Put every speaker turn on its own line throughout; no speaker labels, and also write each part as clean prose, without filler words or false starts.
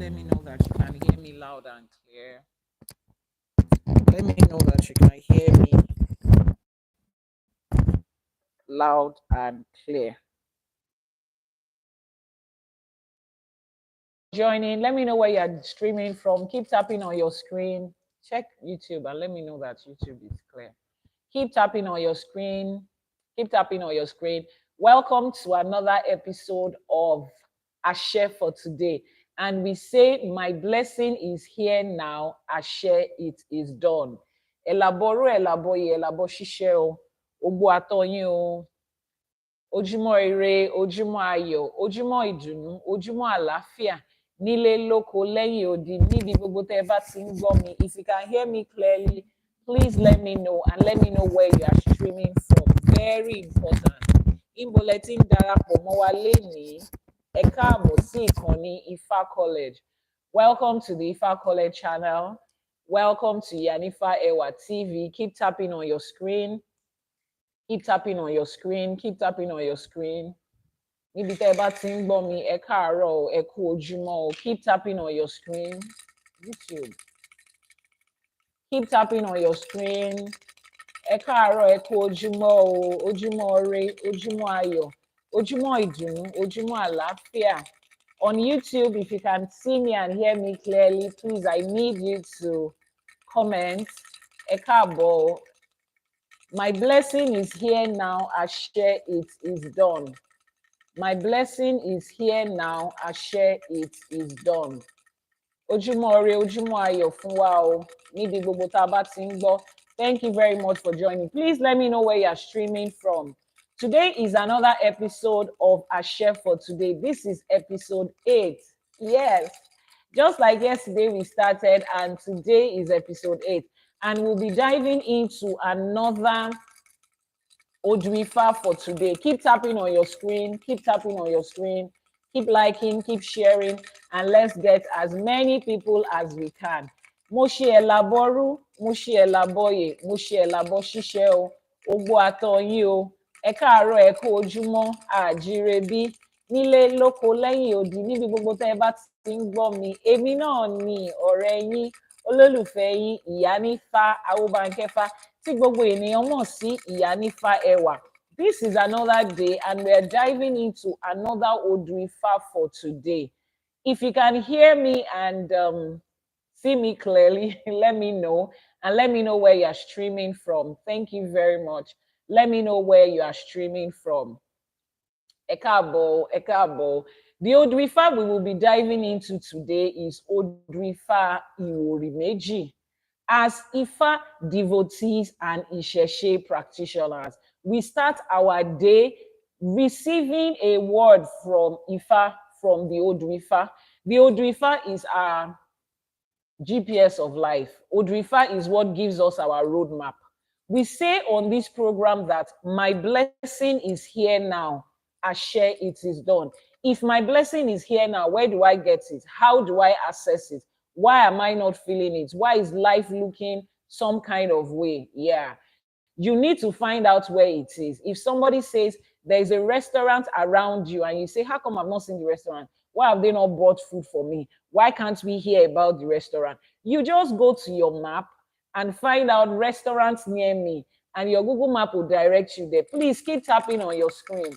let me know that you can hear me loud and clear. Let me know that you can hear me loud and clear. Joining, let me know where you're streaming from. Keep tapping on your screen. Check YouTube and let me know that YouTube is clear. Keep tapping on your screen. Keep tapping on your screen. Welcome to another episode of Ashe for today. And we say, my blessing is here now. Ashe, it is done. Elaboro, elaboye, elabo ṣíṣe o. Ogbo atoyin o. Ojúmọ́ ire, ojúmọ́ ayọ̀, ojúmọ́ ìdùnnú, ojúmọ́ àlàáfíà. Nílé lóko lẹ́yìn odi níbi gbogbo tẹ́ ẹ bá ti ń gbọ́ mi. If you can hear me clearly, please let me know and let me know where you are streaming from. Very important. Níbo lẹ ti ń darapọ̀ mọ́ wa lénìí. Ẹ káàbọ̀ sí ìkànnì Ifá College. Welcome to the Ifá College channel. Welcome to Yanifa Ewa TV. Keep tapping on your screen. Keep tapping on your screen. Keep tapping on your screen. Níbi tẹ́ ẹ bá ti ń gbọ́ mi, ẹ káàárọ̀ o, ẹ kú ojúmọ́ o. Keep tapping on your screen. YouTube. Keep tapping on your screen. Ẹ káàárọ̀, ẹ kú ojúmọ́ o. Ojúmọ́ ire, ojúmọ́ ayọ̀, ojúmọ́ ìdùnnú, ojúmọ́ àlàáfíà. On YouTube, if you can see me and hear me clearly, please, I need you to comment. Ẹ káàbọ̀. My blessing is here now. Ashe, it is done. My blessing is here now. Ashe, it is done. Ojúmọ́ ire, ojúmọ́ ayọ̀ fún wa o. Níbi gbogbo tá a bá ti ń gbọ́. Thank you very much for joining. Please let me know where you are streaming from. Today is another episode of Ashe for today. This is episode 8. Yes. Just like yesterday we started, and today is episode 8. And we'll be diving into another Odwifa for today. Keep tapping on your screen. Keep tapping on your screen. Keep liking, keep sharing, and let's get as many people as we can. Mo ṣe elaboru, mo ṣe elaboye, mo ṣe elabo ṣíṣe o. Ogbo atoyin o. Ẹ káàárọ̀, ẹ kú ojúmọ́, àjíire bí. Nílé lóko lẹ́yìn odi níbi gbogbo tẹ́ ẹ bá ti ń gbọ́ mi. Èmi náà ni ọ̀rẹ́ yín, olólùfẹ́ yín, Ìyánífá Awóbánkẹ́fá, tí gbogbo ènìyàn mọ̀ sí Ìyánífá Ẹwà. This is another day and we are diving into another Odwifa for today. If you can hear me and see me clearly, let me know. And let me know where you are streaming from. Thank you very much. Let me know where you are streaming from. Ekabo, Ekabo. The Odwifa we will be diving into today is Odwifa Ìwòrì Méjì. As Ifa devotees and Ìṣẹ̀ṣe practitioners, we start our day receiving a word from Ifa, from the Odwifa. The Odwifa is our GPS of life. Odwifa is what gives us our roadmap. We say on this program that my blessing is here now. Ashe, it is done. If my blessing is here now, where do I get it? How do I access it? Why am I not feeling it? Why is life looking some kind of way? Yeah. You need to find out where it is. If somebody says there's a restaurant around you and you say, how come I've not seen the restaurant? Why have they not bought food for me? Why can't we hear about the restaurant? You just go to your map and find out restaurants near me, and your Google map will direct you there. Please keep tapping on your screen.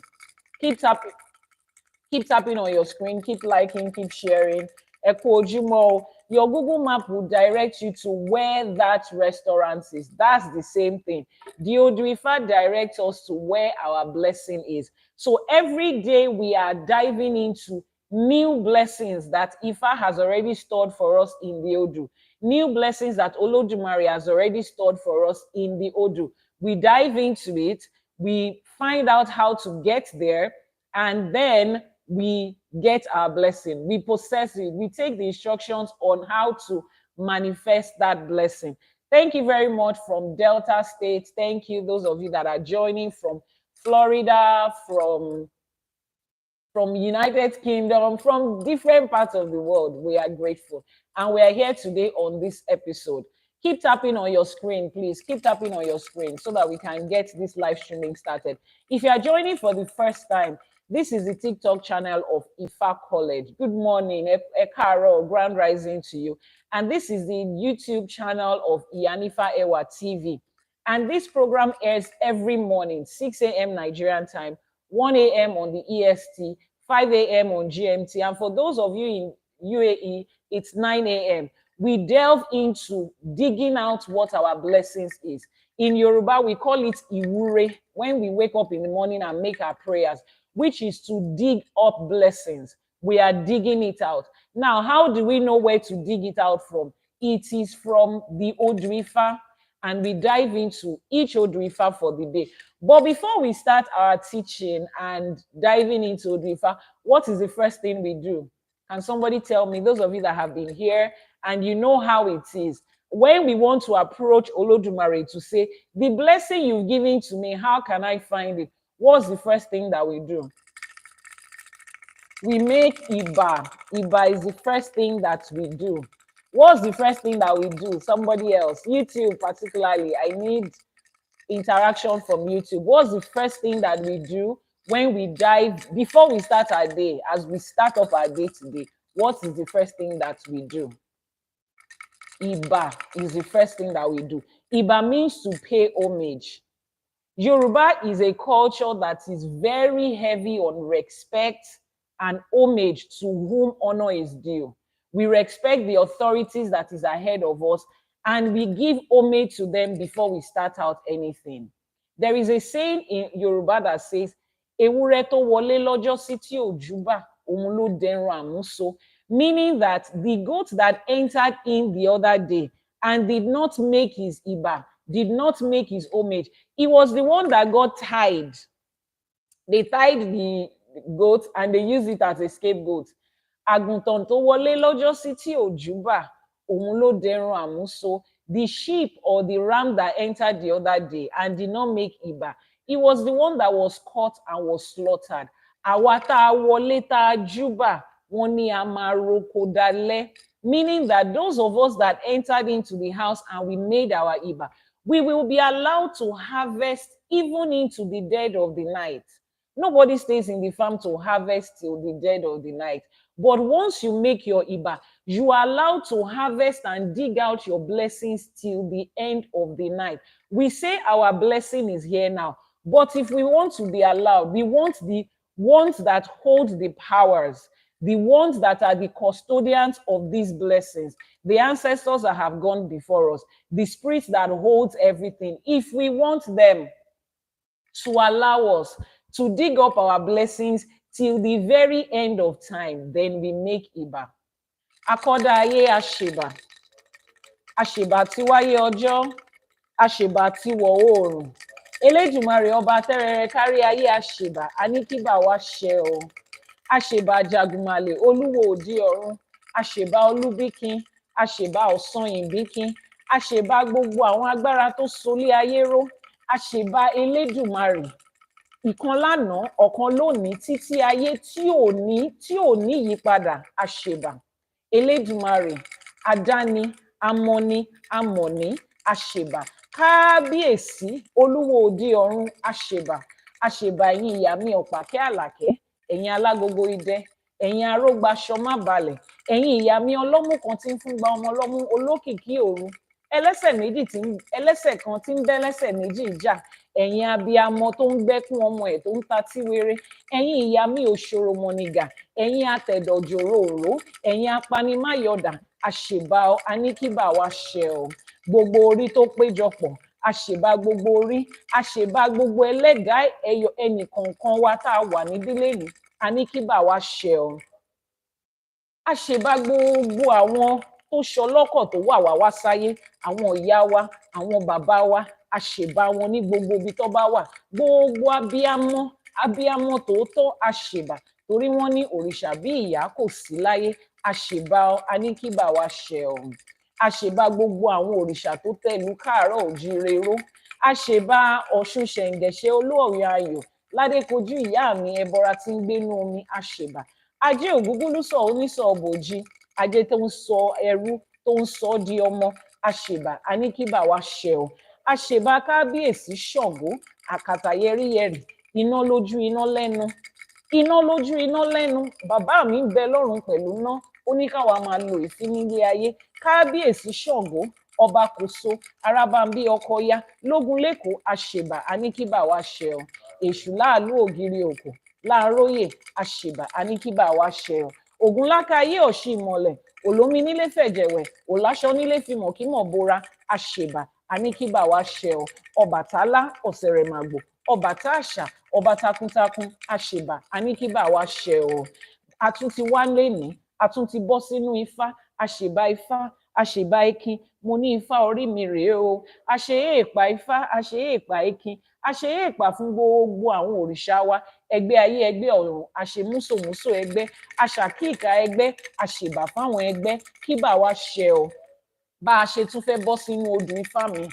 Keep tapping on your screen. Keep liking, keep sharing. Eko Ojúmọ́. Your Google map will direct you to where that restaurant is. That's the same thing. The Odwifa directs us to where our blessing is. So every day we are diving into new blessings that Ifa has already stored for us in the Odu. New blessings that Olodumare has already stored for us in the Odu. We dive into it, we find out how to get there, and then we get our blessing. We possess it. We take the instructions on how to manifest that blessing. Thank you very much from Delta State. Thank you, those of you that are joining from Florida, from United Kingdom, from different parts of the world. We are grateful. And we are here today on this episode. Keep tapping on your screen, please. Keep tapping on your screen so that we can get this live streaming started. If you are joining for the first time, This is the TikTok channel of Ifa College. Good morning, Ekaro, grand rising to you. And this is the YouTube channel of Iyanifa Ewa TV. And this program airs every morning, 6 a.m. Nigerian time, 1 a.m. on the EST, 5 a.m. on GMT. And for those of you in UAE, it's 9 a.m. We delve into digging out what our blessings is. In Yoruba, we call it Ìwòrì, when we wake up in the morning and make our prayers, which is to dig up blessings. We are digging it out. Now, how do we know where to dig it out from? It is from the Odrifa, and we dive into each Odrifa for the day. But before we start our teaching and diving into Odrifa, what is the first thing we do? Can somebody tell me, those of you that have been here and you know how it is, when we want to approach Olodumare to say, the blessing you've given to me, how can I find it? What's the first thing that we do? We make Iba. Iba is the first thing that we do. What's the first thing that we do? Somebody else, YouTube particularly. I need interaction from YouTube. What's the first thing that we do when we dive, before we start our day, as we start off our day today? What is the first thing that we do? Iba is the first thing that we do. Iba means to pay homage. Yoruba is a culture that is very heavy on respect and homage to whom honor is due. We respect the authorities that is ahead of us, and we give homage to them before we start out anything. There is a saying in Yoruba that says, "Ewúrẹ́ tó wọlé lọ́jọ́sí tí ò júbà, òun ló dẹran àmúso," meaning that the goat that entered in the other day and did not make his Iba, did not make his homage, he was the one that got tied. They tied the goat and they used it as a scapegoat. Àgùntàn tó wọlé lọ́jọ́sí tí ò júbà, òun ló dẹran àmúso. The sheep or the ram that entered the other day and did not make Iba, it was the one that was caught and was slaughtered. Àwa tá a wọlé tá a júbà, wọ́n ní a máa roko dalẹ́, meaning that those of us that entered into the house and we made our Iba, we will be allowed to harvest even into the dead of the night. Nobody stays in the farm to harvest till the dead of the night. But once you make your Iba, you are allowed to harvest and dig out your blessings till the end of the night. We say our blessing is here now, but if we want to be allowed, we want the ones that hold the powers, the ones that are the custodians of these blessings, the ancestors that have gone before us, the spirits that holds everything. If we want them to allow us to dig up our blessings till the very end of time, then we make Iba. Akọ́dá ayé àṣèbà, àṣèbà tí wáyé ọjọ́, àṣèbà tí wọ̀ oòrùn. Elédùmarè ọba tẹ́rẹrẹ kárí ayé àṣèbà, àníkíbà wá ṣẹ o. Àṣèbà Jagunmalè, olúwo òdi ọ̀run, àṣèbà olúbíkin, àṣèbà ọ̀sanyìnbíkin, àṣèbà gbogbo àwọn agbára tó solé ayé ró, àṣèbà Elédùmarè. Ìkan lánàá, ọ̀kan lónìí, títí ayé tí ò ní yípadà, àṣèbà. Elédùmarè, adáni, amọ̀ni, amọ̀ní, àṣèbà. Kábíyèsí, olúwo òdi ọ̀run, àṣèbà. Àṣèbà ẹ̀yin ìyá mi ọ̀pàkẹ́ àlàkẹ́, ẹ̀yin alágogo idẹ, ẹ̀yin arógbaṣọ má balẹ̀, ẹ̀yin ìyá mi ọlọ́mú kan tí ń fún gba ọmọ ọlọ́mú, olókìkí òru, ẹlẹ́sẹ̀ kan tí ń bẹ́lẹ́sẹ̀ méjì jà, ẹ̀yin abiyamọ tó ń gbẹ́kún ọmọ ẹ̀ tó ń ta tíwéré, ẹ̀yin ìyá mi òṣòro mọ̀nìgà, ẹ̀yin atẹ̀dọ̀jòrò òró, ẹ̀yin apanimáyọ̀dà, àṣèbà àníkíbà wá ṣẹ o. Gbogbo orí tó péjọpọ̀, àṣèbà gbogbo orí, àṣèbà gbogbo ẹlẹ́dàá ẹnìkọ̀ọ̀kan wa tá a wà nídìílé ní, àníkíbà wá ṣẹ o. Àṣèbà gbogbo àwọn tó ṣọlọ́kọ̀ tó wà wá wá sáyé, àwọn ìyá wa, àwọn bàbá wa, àṣèbà wọn ní gbogbo ibi tó bá wà. Gbogbo abiyamọ tòótọ́ àṣèbà, torí wọ́n ní òrìṣà bí ìyá kò sí láyé, àṣèbà àníkíbà wá ṣẹ o. Àṣèbà gbogbo àwọn òrìṣà tó tẹ̀lú káàárọ̀ òjíire ró, àṣèbà Ọ̀ṣun ṣẹ̀ǹgẹ̀ṣẹ̀ olóòrìn ayọ̀, ládékojú ìyá mi ẹbọra tí ń gbénú omi, àṣèbà. Ajé ògúngúlùsọ̀ onísọ̀ bòjì, ajé tó ń sọ ẹrú tó ń sọ di ọmọ, àṣèbà àníkíbà wá ṣẹ o. Àṣèbà kábíyèsí Ṣàngó, àkàtà yẹríyẹrì, iná lójú iná lẹ́nu, iná lójú iná lẹ́nu bàbá mi ń bẹ lọ́run pẹ̀lú iná ó ní káwa máa lo ìfín nílé ayé kábíyèsí ṣọ̀gbó ọba kòso arábàmbí ọkọ ya lógun lẹ́kọ̀ọ́ àṣèbà aníkíbà wa ṣẹ ọ èṣù láàlú ògiri òkò láàróyè àṣèbà aníkíbà wa ṣẹ ọ ògúnlákayé ọ̀ṣì ìmọ̀lẹ̀ òlómi nílé fẹ̀jẹ̀wẹ̀ òláṣọ nílé fimọ̀ kímọ̀ bora àṣèbà aníkíbà wa ṣẹ ọ ọbàtálá ọ̀sẹ̀rẹ̀màgbò ọba táàṣà ọba takuntakun àṣèbà aníkíbà wa ṣẹ ọ a tún ti wá lénìí a tún ti bọ́ sínú ifá àṣèbà ifá àṣèbà ekin mo ní ifá orí mi rèé o àṣeyé ìpà ifá àṣeyé ìpà ekin àṣeyé ìpà fún gbogbo àwọn òrìṣà wa ẹgbẹ́ ayé ẹgbẹ́ ọ̀run àṣemúsòmúsò ẹgbẹ́ àṣàkíìkà ẹgbẹ́ àṣèbà fáwọn ẹgbẹ́ kíbà wa ṣẹ ọ bá a ṣe tún fẹ́ bọ́ sínú odù ifá mi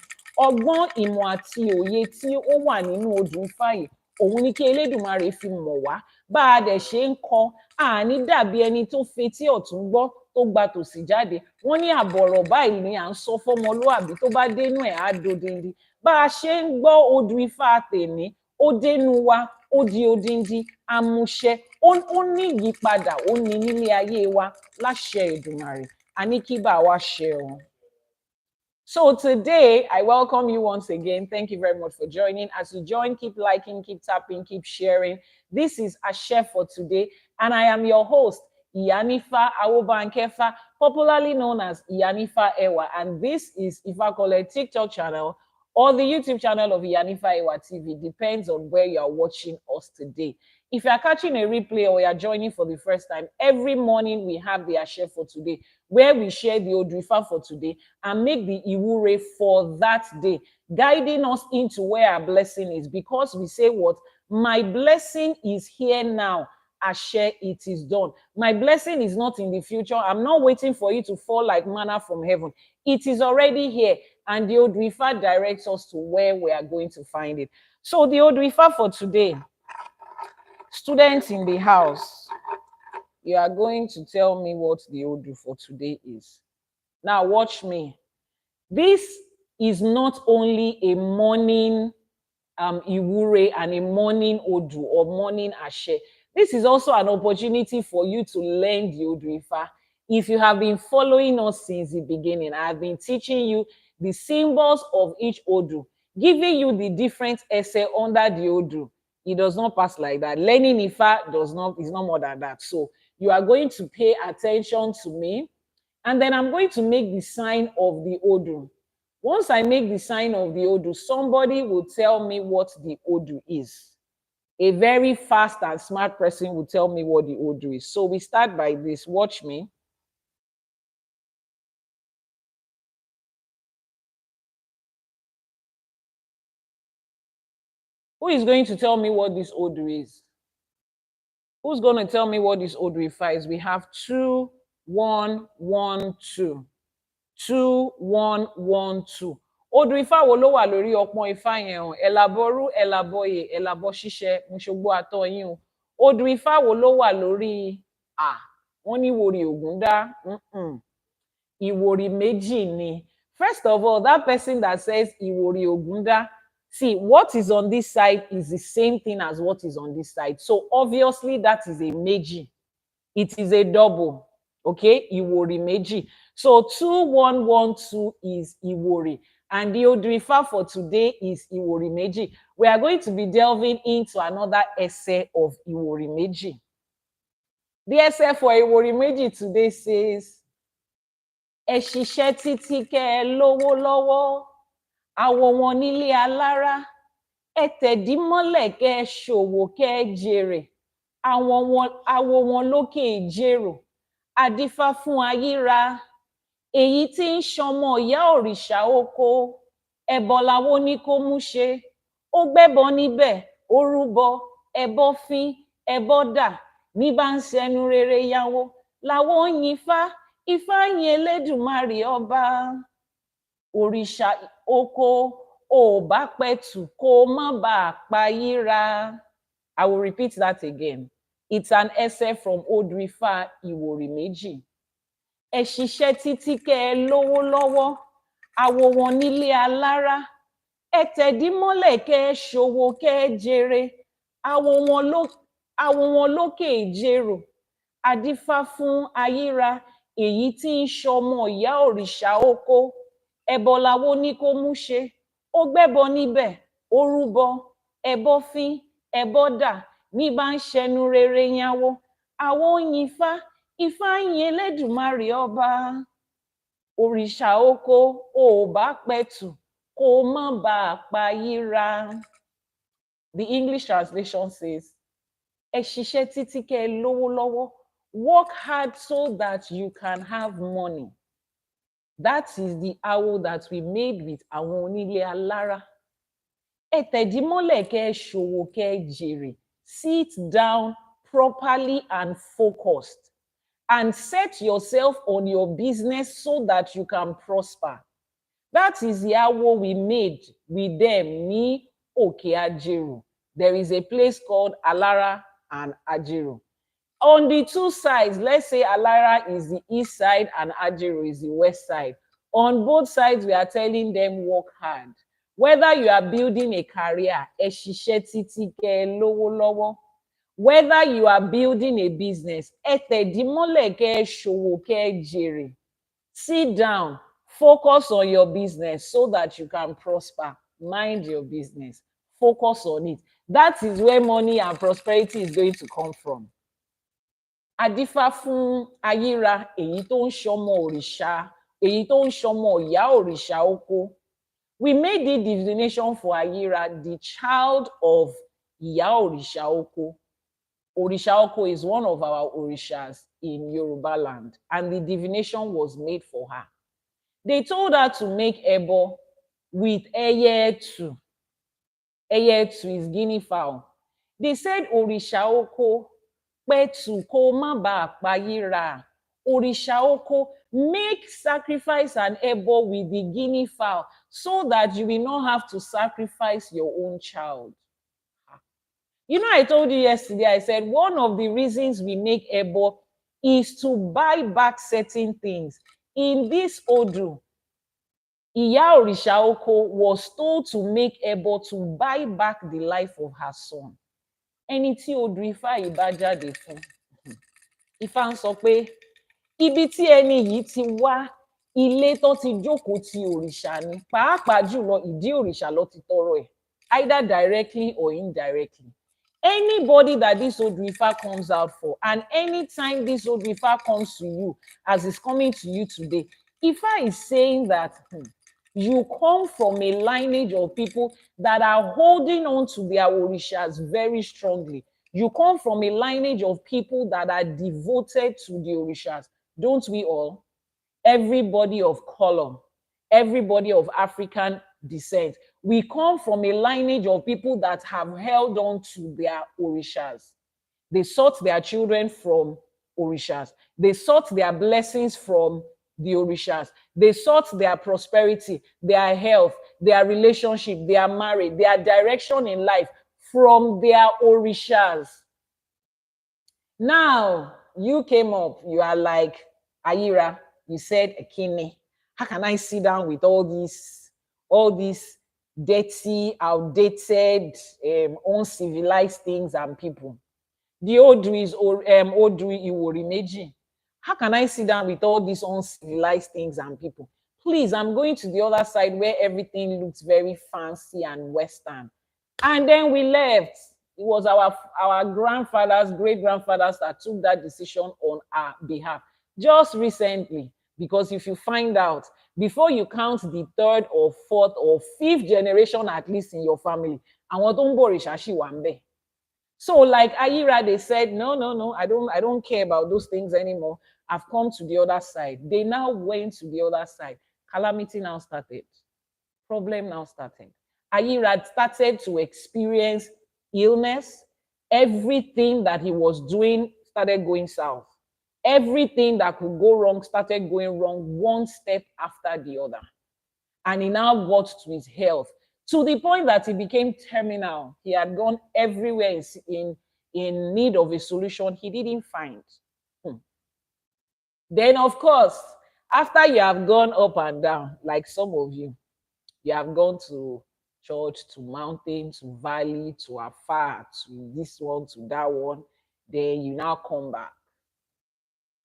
ọgbọ́n ìmọ̀ àti òye tí ó wà nínú odù ifá yìí òun ni kí elédùmarè fi mọ̀ wá bá a dẹ̀ ṣe ń kọ àní dàbí ẹni tó fetí ọ̀tún gbọ́ tó gba tòsì jáde wọ́n ní àbọ̀rọ̀ báyìí ni à ń sọ fọ́mọlúàbí tó bá dénú ẹ̀ á dodindi bá a ṣe ń gbọ́ odù ifá tèmi ó dénú wa ó di odindi amúṣẹ ó ní ìyípadà ó ní nílé ayé wa láṣẹ Èdùmàrè àní kí bá wa ṣe ọ. So today, I welcome you once again. Thank you very much for joining. As you join, keep liking, keep tapping, keep sharing. This is Ashe for today, and I am your host, Iyanifa Awobankefa, popularly known as Iyanifa Ewa, and this is Ifakole TikTok channel or the YouTube channel of Iyanifa Ewa TV. Depends on where you are watching us today. If you are catching a replay or you are joining for the first time, every morning we have the Ashe for today, where we share the Odrifa for today and make the Ìwòrì for that day, guiding us into where our blessing is. Because we say what? My blessing is here now. Ashe, it is done. My blessing is not in the future. I'm not waiting for you to fall like manna from heaven. It is already here. And the Odrifa directs us to where we are going to find it. So the Odrifa for today, students in the house, you are going to tell me what the Odu for today is. Now watch me. This is not only a morning Ìwòrì and a morning Odu or morning Ashe. This is also an opportunity for you to learn the Odrifa. If you have been following us since the beginning, I have been teaching you the symbols of each Odu, giving you the different essay under the Odu. It does not pass like that. Learning Ifa is not more than that. So you are going to pay attention to me, and then I'm going to make the sign of the Odu. Once I make the sign of the Odu, somebody will tell me what the Odu is. A very fast and smart person will tell me what the Odu is. So we start by this. Watch me. Who is going to tell me what this Odu is? Who's going to tell me what this Odrifa is? We have 2, 1, 1, 2. 2, 1, 1, 2. Odrifa wo ló wà lórí ọpọ́n ifá yẹn o? Ẹ̀làbọ̀rú, ẹ̀làbọ̀yè, ẹ̀làbọ̀ ṣíṣẹ, Mùṣogbo àtọ̀ yín o. Odrifa wo ló wà lórí wọ́n ní Ìwòrì Ògúndá. Ìwòrì méjì ni. First of all, that person that says Ìwòrì Ògúndá, see, what is on this side is the same thing as what is on this side. So obviously that is a Méjì. It is a double. Okay, Ìwòrì méjì. So 2, 1, 1, 2 is Ìwòrì. And the Odrifa for today is Ìwòrì méjì. We are going to be delving into another essay of Ìwòrì méjì. The essay for Ìwòrì méjì today says, ẹ ṣiṣẹ́ títí kẹ́ ẹ lówó lọ́wọ́, àwọ̀ wọn nílé alára, ẹ tẹ̀dí mọ́lẹ̀ kẹ́ ẹ ṣòwò kẹ́ ẹ jèrè, àwọ̀ wọn lókè ìjérò, adífá fún ayíra, èyí tí ń ṣọmọ ìyá òrìṣà oko, ẹbọ làwo ní kó mú ṣe, ó gbẹ́bọ níbẹ̀, ó rúbọ, ẹbọ fín, ẹbọ dà, ní bá ń ṣẹnu rere yáwó, làwo ń yin Ifá yin Elédùmarè ọba, òrìṣà oko ò bá pẹ̀tù kó má bàa payíra. I will repeat that again. It's an essay from Odrifa Ìwòrì méjì. Ẹ ṣiṣẹ́ títí kẹ́ ẹ lówó lọ́wọ́, àwọ̀ wọn nílé alára, ẹ tẹ̀dí mọ́lẹ̀ kẹ́ ẹ ṣòwò kẹ́ ẹ jèrè, àwọ̀ wọn àwọn wọn lókè ìjérò, adífá fún ayíra èyí tí ń ṣọmọ ìyá òrìṣà oko, ẹbọ lawó ní kó mú ṣe, ó gbẹ́bọ níbẹ̀, ó rúbọ, ẹbọ fín, ẹbọ dà, ní bá ń ṣẹnu rere yáwó, àwọn ń yin ifá, ifá ń yin elédùmarè ọba. Òrìṣà oko ò bá pẹ̀tù kó má bàa payíra. The English translation says, ẹ ṣiṣẹ́ títí kẹ́ ẹ lówó lọ́wọ́. Work hard so that you can have money. That is the awo that we made with àwọn onílé alára. Ẹ tẹ̀dí mọ́lẹ̀ kẹ́ ẹ ṣòwò kẹ́ ẹ jèrè. Sit down properly and focused and set yourself on your business so that you can prosper. That is the awo we made with them ní Òkè Ajero. There is a place called Alara and Ajero. On the two sides, let's say Alara is the east side and Ajero is the west side. On both sides, we are telling them work hard. Whether you are building a career, ẹ ṣiṣẹ́ títí kẹ́ ẹ lówó lọ́wọ́. Whether you are building a business, ẹ tẹ̀dí mọ́lẹ̀ kẹ́ ẹ ṣòwò kẹ́ ẹ jèrè. Sit down, focus on your business so that you can prosper. Mind your business. Focus on it. That is where money and prosperity is going to come from. Adífá fún ayíra èyí tó ń ṣọmọ òrìṣà, èyí tó ń ṣọmọ ìyá òrìṣà oko. We made the divination for Ayira, the child of ìyá òrìṣà oko. Òrìṣà oko is one of our orishas in Yoruba land, and the divination was made for her. They told her to make ẹbọ with ẹyẹ-ẹtù. Ẹyẹ-ẹtù is guinea fowl. They said òrìṣà oko pẹ̀tù kó má bàa payíra. Òrìṣà oko, make sacrifice and ẹbọ with the guinea fowl so that you will not have to sacrifice your own child. You know, I told you yesterday, I said one of the reasons we make ẹbọ is to buy back certain things. In this Odu, Ìyá Òrìṣà oko was told to make ẹbọ to buy back the life of her son. Ẹni tí odù Ifá yìí bá jáde fún, Ifá ń sọ pé ibi tí ẹni yìí ti wá, ilé tó ti jókòó ti òrìṣà ni, pàápàá jùlọ ìdí òrìṣà ló ti tọrọ ẹ̀, either directly or indirectly. Anybody that this Odu Ifa comes out for, and anytime this Odu Ifa comes to you, as is coming to you today, Ifa is saying that you come from a lineage of people that are holding on to their orishas very strongly. You come from a lineage of people that are devoted to the orishas. Don't we all? Everybody of color, everybody of African descent. We come from a lineage of people that have held on to their orishas. They sought their children from orishas. They sought their blessings from the orishas. They sought their prosperity, their health, their relationship, their marriage, their direction in life from their orishas. Now, you came up, you are like, Ayira, you said, Ekine, how can I sit down with all these dirty, outdated, uncivilized things and people? The Odu is Odu Ìwòrì Méjì. How can I sit down with all these uncivilized things and people? Please, I'm going to the other side where everything looks very fancy and Western. And then we left. It was our grandfathers, great-grandfathers that took that decision on our behalf. Just recently, because if you find out, before you count the third or fourth or fifth generation, at least in your family, àwọn tó ń bọ òrìṣà ṣì wà ńbẹ̀. So like Ayira, they said, no, I don't care about those things anymore. I've come to the other side. They now went to the other side. Calamity now started. Problem now started. Ayira started to experience illness. Everything that he was doing started going south. Everything that could go wrong started going wrong, one step after the other. And he now got to his health, to the point that he became terminal. He had gone everywhere in need of a solution he didn't find. Then, of course, after you have gone up and down, like some of you, you have gone to church to mountain to valley to afar to this one to that one. Then you now come back.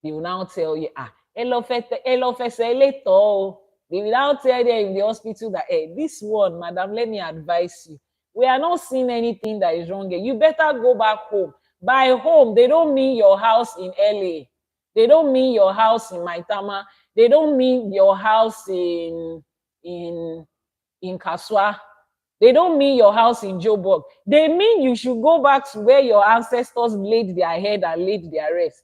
They will now tell you, they will now tell them in the hospital that, hey, this one, madam, let me advise you. We are not seeing anything that is wrong here. You better go back home. By home, they don't mean your house in LA. They don't mean your house in Maitama. They don't mean your house in Kaswa. They don't mean your house in Joburg. They mean you should go back to where your ancestors laid their head and laid their rest.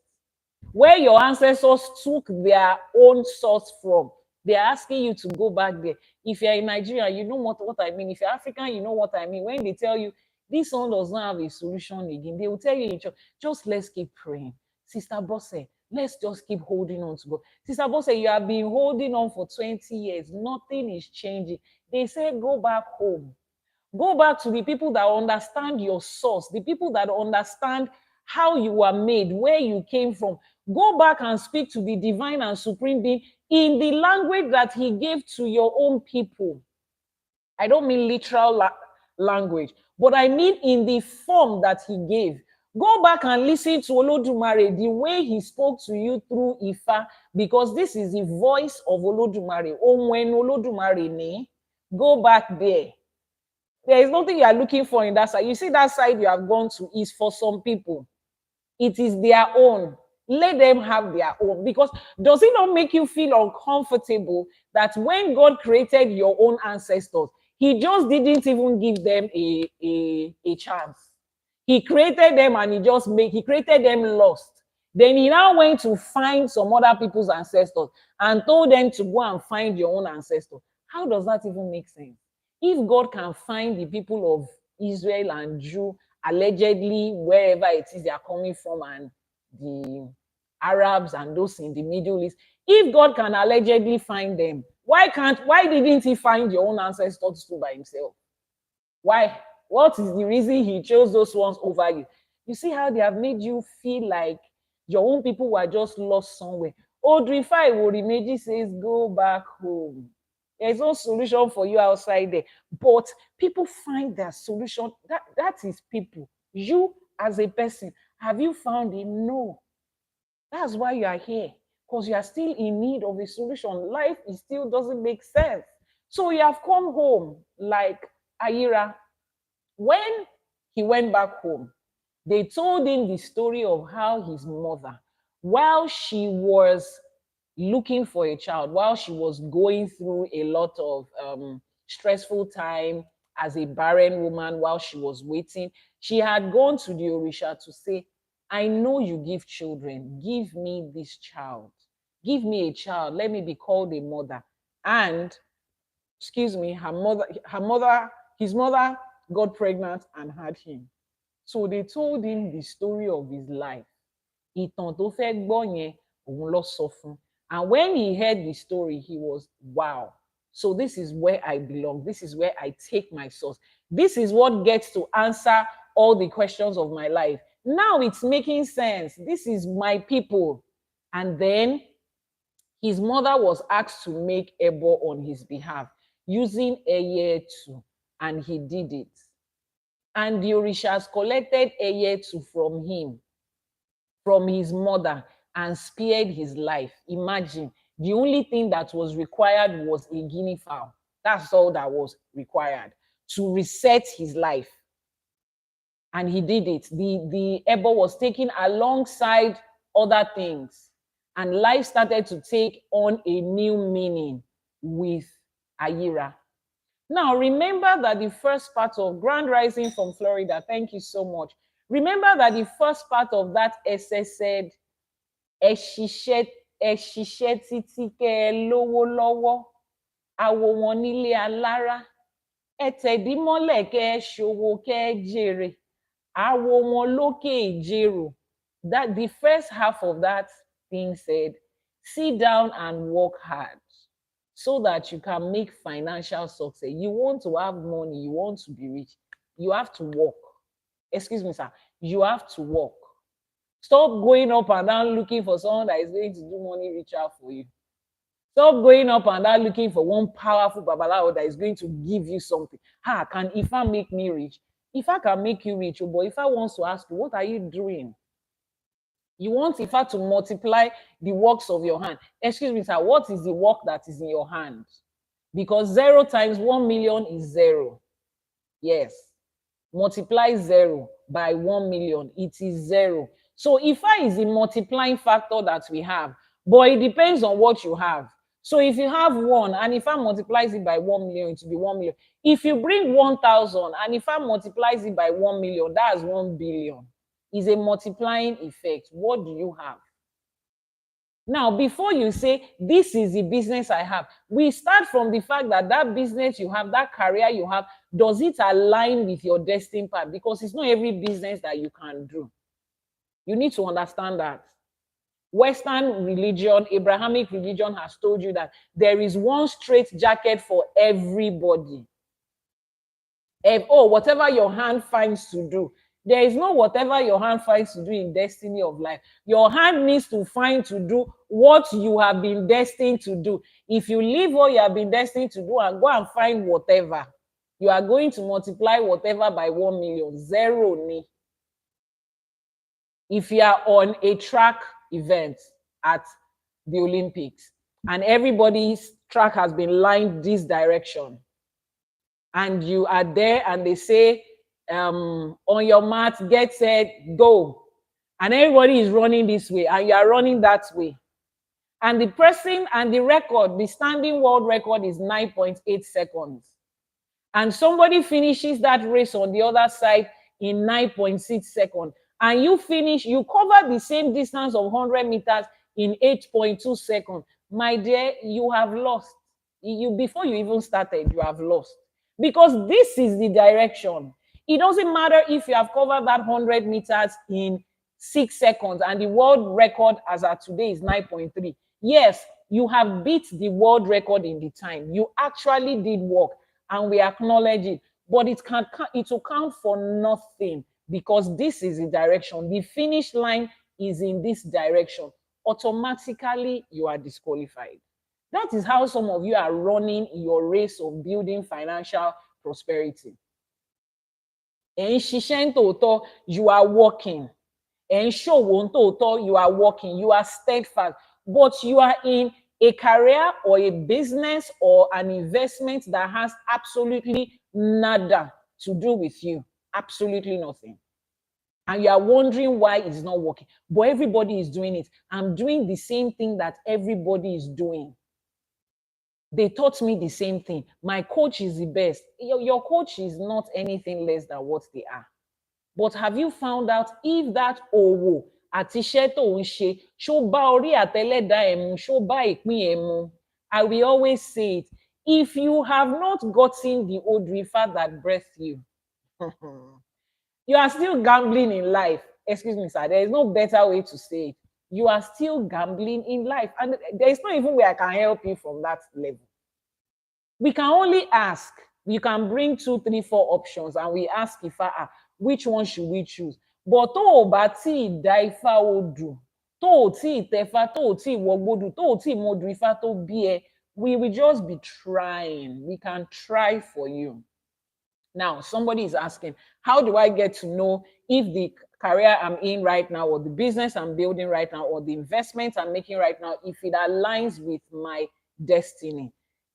Where your ancestors took their own source from. They're asking you to go back there. If you're in Nigeria, you know what I mean. If you're African, you know what I mean. When they tell you this one does not have a solution again, they will tell you in church, just let's keep praying. Sister Bosse, let's just keep holding on to God. Sister Bosse, you have been holding on for 20 years. Nothing is changing. They say go back home. Go back to the people that understand your source, the people that understand how you were made, where you came from. Go back and speak to the divine and supreme being in the language that he gave to your own people. I don't mean literal language, but I mean in the form that he gave. Go back and listen to Olodumare, the way he spoke to you through Ifa, because this is the voice of Olodumare. Oh, when Olodumare ne, go back there. There is nothing you are looking for in that side. You see, that side you have gone to is for some people. It is their own. Let them have their own. Because does it not make you feel uncomfortable that when God created your own ancestors, he just didn't even give them a chance. He created them and he created them lost. Then he now went to find some other people's ancestors and told them to go and find your own ancestors. How does that even make sense? If God can find the people of Israel and Jew, allegedly wherever it is they are coming from, and the Arabs and those in the Middle East, if God can allegedly find them, why didn't he find your own ancestors too by himself? Why? What is the reason he chose those ones over you? You see how they have made you feel like your own people were just lost somewhere. Odrifa Ìwòrì Méjì says, go back home. There's no solution for you outside there. But people find their solution. That is people. You as a person, have you found it? No. That's why you are here. Because you are still in need of a solution. Life still doesn't make sense. So you have come home like Ayira. When he went back home, they told him the story of how his mother, while she was looking for a child, while she was going through a lot of stressful time as a barren woman, while she was waiting, she had gone to the Orisha to say, I know you give children, give me this child, give me a child, let me be called a mother. And his mother got pregnant and had him. So they told him the story of his life. Ìtàn tó fẹ́ gbọ́ yẹn, òun ló sọ fún. And when he heard the story, he was, wow. So this is where I belong. This is where I take my source. This is what gets to answer all the questions of my life. Now it's making sense. This is my people. And then his mother was asked to make Ebo on his behalf using Eyetu, and he did it. And the Orishas collected Eyetu from him, from his mother, and spared his life. Imagine, the only thing that was required was a guinea fowl. That's all that was required to reset his life. And he did it. The Ebo was taken alongside other things. And life started to take on a new meaning with Ayira. Now, remember that the first part of Grand Rising from Florida, thank you so much. Remember that the first part of that essay said, ẹ ṣiṣẹ́ títí kẹ́ ẹ lówó lọ́wọ́, àwo wọn nílé alára, ẹ tẹ̀dí mọ́lẹ̀ kẹ́ ẹ ṣòwò kẹ́ ẹ jèrè, àwo wọn lókè ìjèrò. That the first half of that thing said, sit down and work hard so that you can make financial success. You want to have money, you want to be rich, you have to work. Excuse me, sir. You have to work. Stop going up and down looking for someone that is going to do money ritual for you. Stop going up and down looking for one powerful babalawo that is going to give you something. Can Ifa make me rich? Ifa can make you rich, but Ifa wants to ask you, what are you doing? You want Ifa to multiply the works of your hand. Excuse me, sir, what is the work that is in your hand? Because 0 times 1 million is 0. Yes. Multiply 0 by 1 million, it is 0. So Ifa is the multiplying factor that we have, but it depends on what you have. So if you have 1 and Ifa multiplies it by 1 million, it will be 1 million. If you bring 1,000 and Ifa multiplies it by 1 million, that's 1 billion. It's a multiplying effect. What do you have? Now, before you say, this is the business I have, we start from the fact that that business you have, that career you have, does it align with your destined path? Because it's not every business that you can do. You need to understand that. Western religion, Abrahamic religion has told you that there is one straight jacket for everybody. Whatever your hand finds to do. There is no whatever your hand finds to do in destiny of life. Your hand needs to find to do what you have been destined to do. If you leave what you have been destined to do and go and find whatever, you are going to multiply whatever by 1 million. 0 ni. If you are on a track event at the Olympics and everybody's track has been lined this direction, and you are there and they say, on your mat, get set, go. And everybody is running this way and you are running that way. And the person and the record, the standing world record is 9.8 seconds. And somebody finishes that race on the other side in 9.6 seconds. And you finish, you cover the same distance of 100 meters in 8.2 seconds. My dear, you have lost. Before you even started, you have lost. Because this is the direction. It doesn't matter if you have covered that 100 meters in 6 seconds and the world record as of today is 9.3. Yes, you have beat the world record in the time. You actually did work and we acknowledge it. But it will count for nothing because this is the direction. The finish line is in this direction. Automatically, you are disqualified. That is how some of you are running your race of building financial prosperity. You are working. You are working. You are steadfast. But you are in a career or a business or an investment that has absolutely nada to do with you. Absolutely nothing. And you are wondering why it's not working. But everybody is doing it. I'm doing the same thing that everybody is doing. They taught me the same thing. My coach is the best. Your coach is not anything less than what they are. But have you found out if that owo àti iṣẹ́ tó ń ṣe ṣó bá orí àtẹlẹ́dàá ẹ̀ mu, ṣó bá ìpín ẹ̀ mu? I will always say it. If you have not gotten the old river that breathed you, you are still gambling in life. Excuse me, sir. There is no better way to say it. You are still gambling in life. And there is not even where I can help you from that level. We can only ask. You can bring 2, 3, 4 options and we ask Ifa, which one should we choose? But tó o bá tí ì dá Ifá odù, tó o tí ì tẹ̀fá, tó o tí ì wọgbódù, tó o tí ì modù Ifá tó bí ẹ, we will just be trying. We can try for you. Now, somebody is asking, how do I get to know if the career I'm in right now or the business I'm building right now or the investment I'm making right now, if it aligns with my destiny?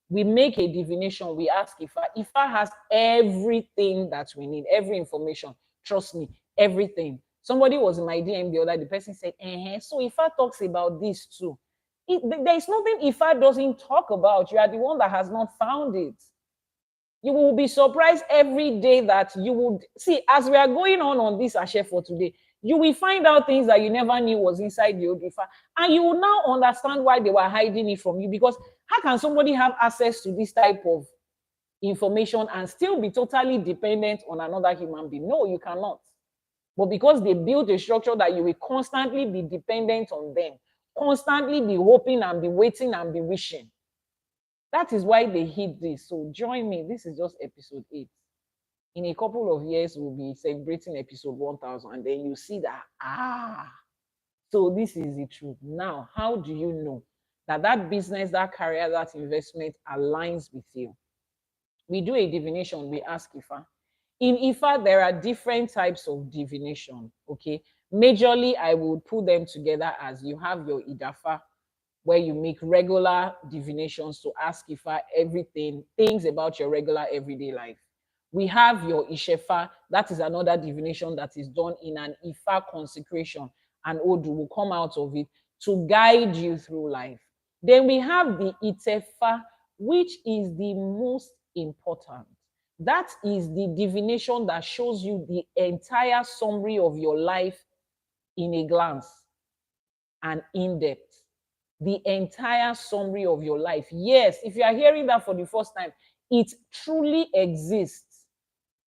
We make a divination. We ask Ifa. Ifa has everything that we need, every information. Trust me, everything. Somebody was in my DM the other day. The person said, so Ifa talks about this too. There is nothing Ifa doesn't talk about. You are the one that has not found it. You will be surprised every day that you would see, as we are going on this Ashe for today, you will find out things that you never knew was inside the old Ifa. And you will now understand why they were hiding it from you. Because how can somebody have access to this type of information and still be totally dependent on another human being? No, you cannot. But because they built a structure that you will constantly be dependent on them, constantly be hoping and be waiting and be wishing. That is why they hid this. So join me. This is just episode 8. In a couple of years, we'll be celebrating episode 1000. And then you see that, so this is the truth. Now, how do you know? that business, that career, that investment aligns with you. We do a divination, we ask Ifa. In Ifa, there are different types of divination, okay? Majorly, I would put them together as you have your Idafa, where you make regular divinations to ask Ifa everything, things about your regular everyday life. We have your Ishefa, that is another divination that is done in an Ifa consecration, and Odu will come out of it to guide you through life. Then we have the Itefa, which is the most important. That is the divination that shows you the entire summary of your life in a glance and in depth. The entire summary of your life. Yes, if you are hearing that for the first time, it truly exists.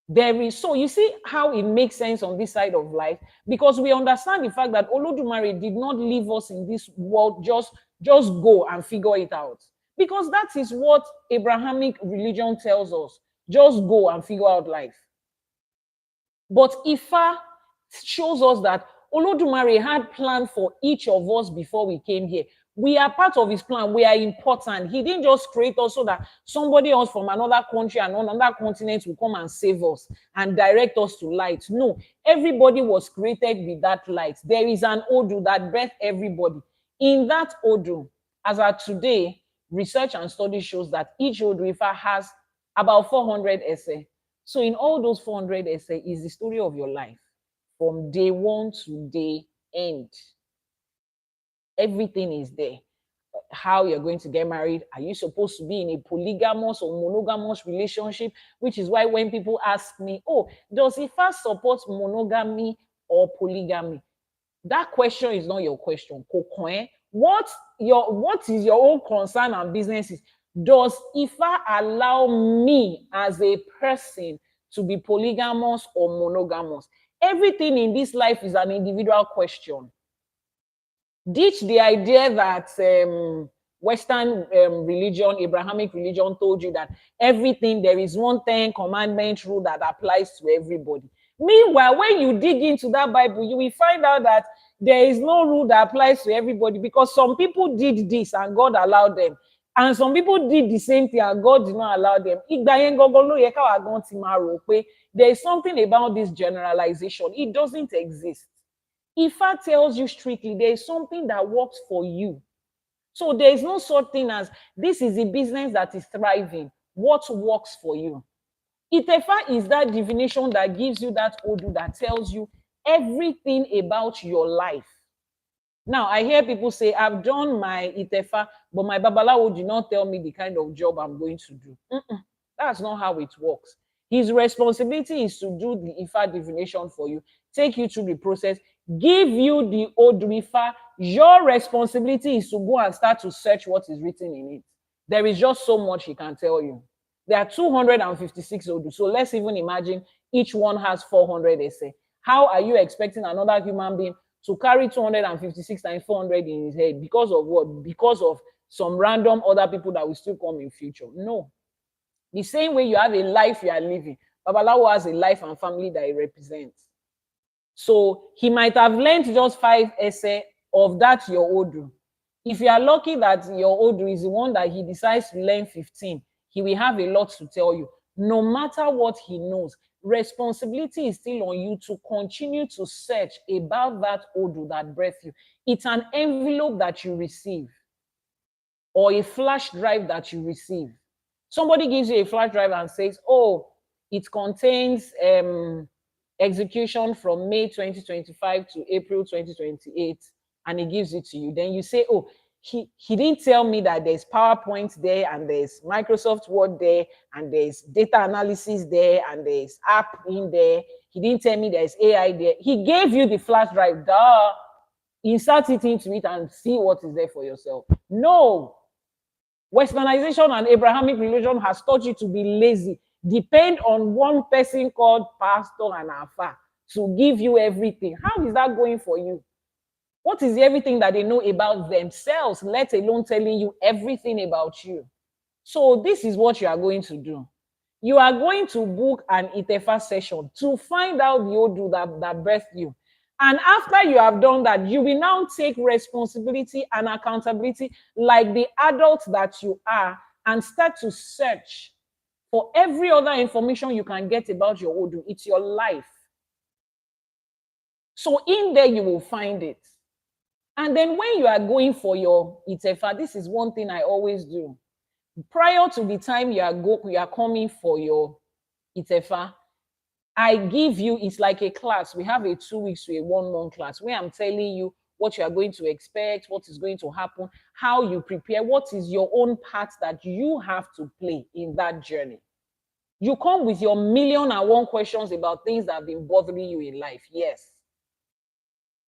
There is, so you see how it makes sense on this side of life, because we understand the fact that Olodumare did not leave us in this world just go and figure it out, because that is what Abrahamic religion tells us. Just go and figure out life. But Ifa shows us that Olodumare had planned for each of us before we came here. We are part of his plan. We are important. He didn't just create us so that somebody else from another country and another continent will come and save us and direct us to light. No, everybody was created with that light. There is an Odu that birthed everybody. In that Odu, as of today, research and study shows that each Odu Ifa has about 400 essay. So in all those 400 essay is the story of your life from day one to day end. Everything is there. How you're going to get married. Are you supposed to be in a polygamous or monogamous relationship? Which is why when people ask me, oh, does Ifa support monogamy or polygamy? That question is not your question. What is your own concern and business is, does Ifa allow me as a person to be polygamous or monogamous? Everything in this life is an individual question. Ditch the idea that Western religion, Abrahamic religion told you that everything, there is one 10 commandment rule that applies to everybody. Meanwhile, when you dig into that Bible, you will find out that there is no rule that applies to everybody, because some people did this and God allowed them. And some people did the same thing and God did not allow them. There is something about this generalization. It doesn't exist. Ifa tells you strictly there is something that works for you. So there is no such thing as this is a business that is thriving. What works for you? Itefa is that divination that gives you that Odu that tells you everything about your life. Now, I hear people say, I've done my Itefa, but my Babalawo did not tell me the kind of job I'm going to do. That's not how it works. His responsibility is to do the Ifa divination for you, take you through the process, give you the Odu Ifa. Your responsibility is to go and start to search what is written in it. There is just so much he can tell you. There are 256 Odu. So let's even imagine each one has 400 essay. How are you expecting another human being to carry 256 times 400 in his head? Because of what? Because of some random other people that will still come in future? No. The same way you have a life you are living, Babalawo has a life and family that he represents. So he might have learned just 5 essay of that your Odu. If you are lucky that your Odu is the one that he decides to learn 15, he will have a lot to tell you. No matter what he knows, responsibility is still on you to continue to search about that Odu that breathed you. It's an envelope that you receive or a flash drive that you receive. Somebody gives you a flash drive and says, oh, it contains execution from May 2025 to April 2028, and he gives it to you. Then you say, oh, he didn't tell me that there's PowerPoint there, and there's Microsoft Word there, and there's data analysis there, and there's app in there. He didn't tell me there's AI there. He gave you the flash drive. Duh. Insert it into it and see what is there for yourself. No. Westernization and Abrahamic religion has taught you to be lazy. Depend on one person called pastor and alpha to give you everything. How is that going for you? What is everything that they know about themselves, let alone telling you everything about you? So this is what you are going to do. You are going to book an Itefa session to find out the Odu that birthed you. And after you have done that, you will now take responsibility and accountability like the adult that you are and start to search for every other information you can get about your Odu. It's your life. So in there, you will find it. And then when you are going for your Itefa, this is one thing I always do. Prior to the time you are coming for your Itefa, I give you, it's like a class. We have a 2 weeks to a 1 month class where I'm telling you what you are going to expect, what is going to happen, how you prepare, what is your own part that you have to play in that journey. You come with your 1,000,001 questions about things that have been bothering you in life. Yes.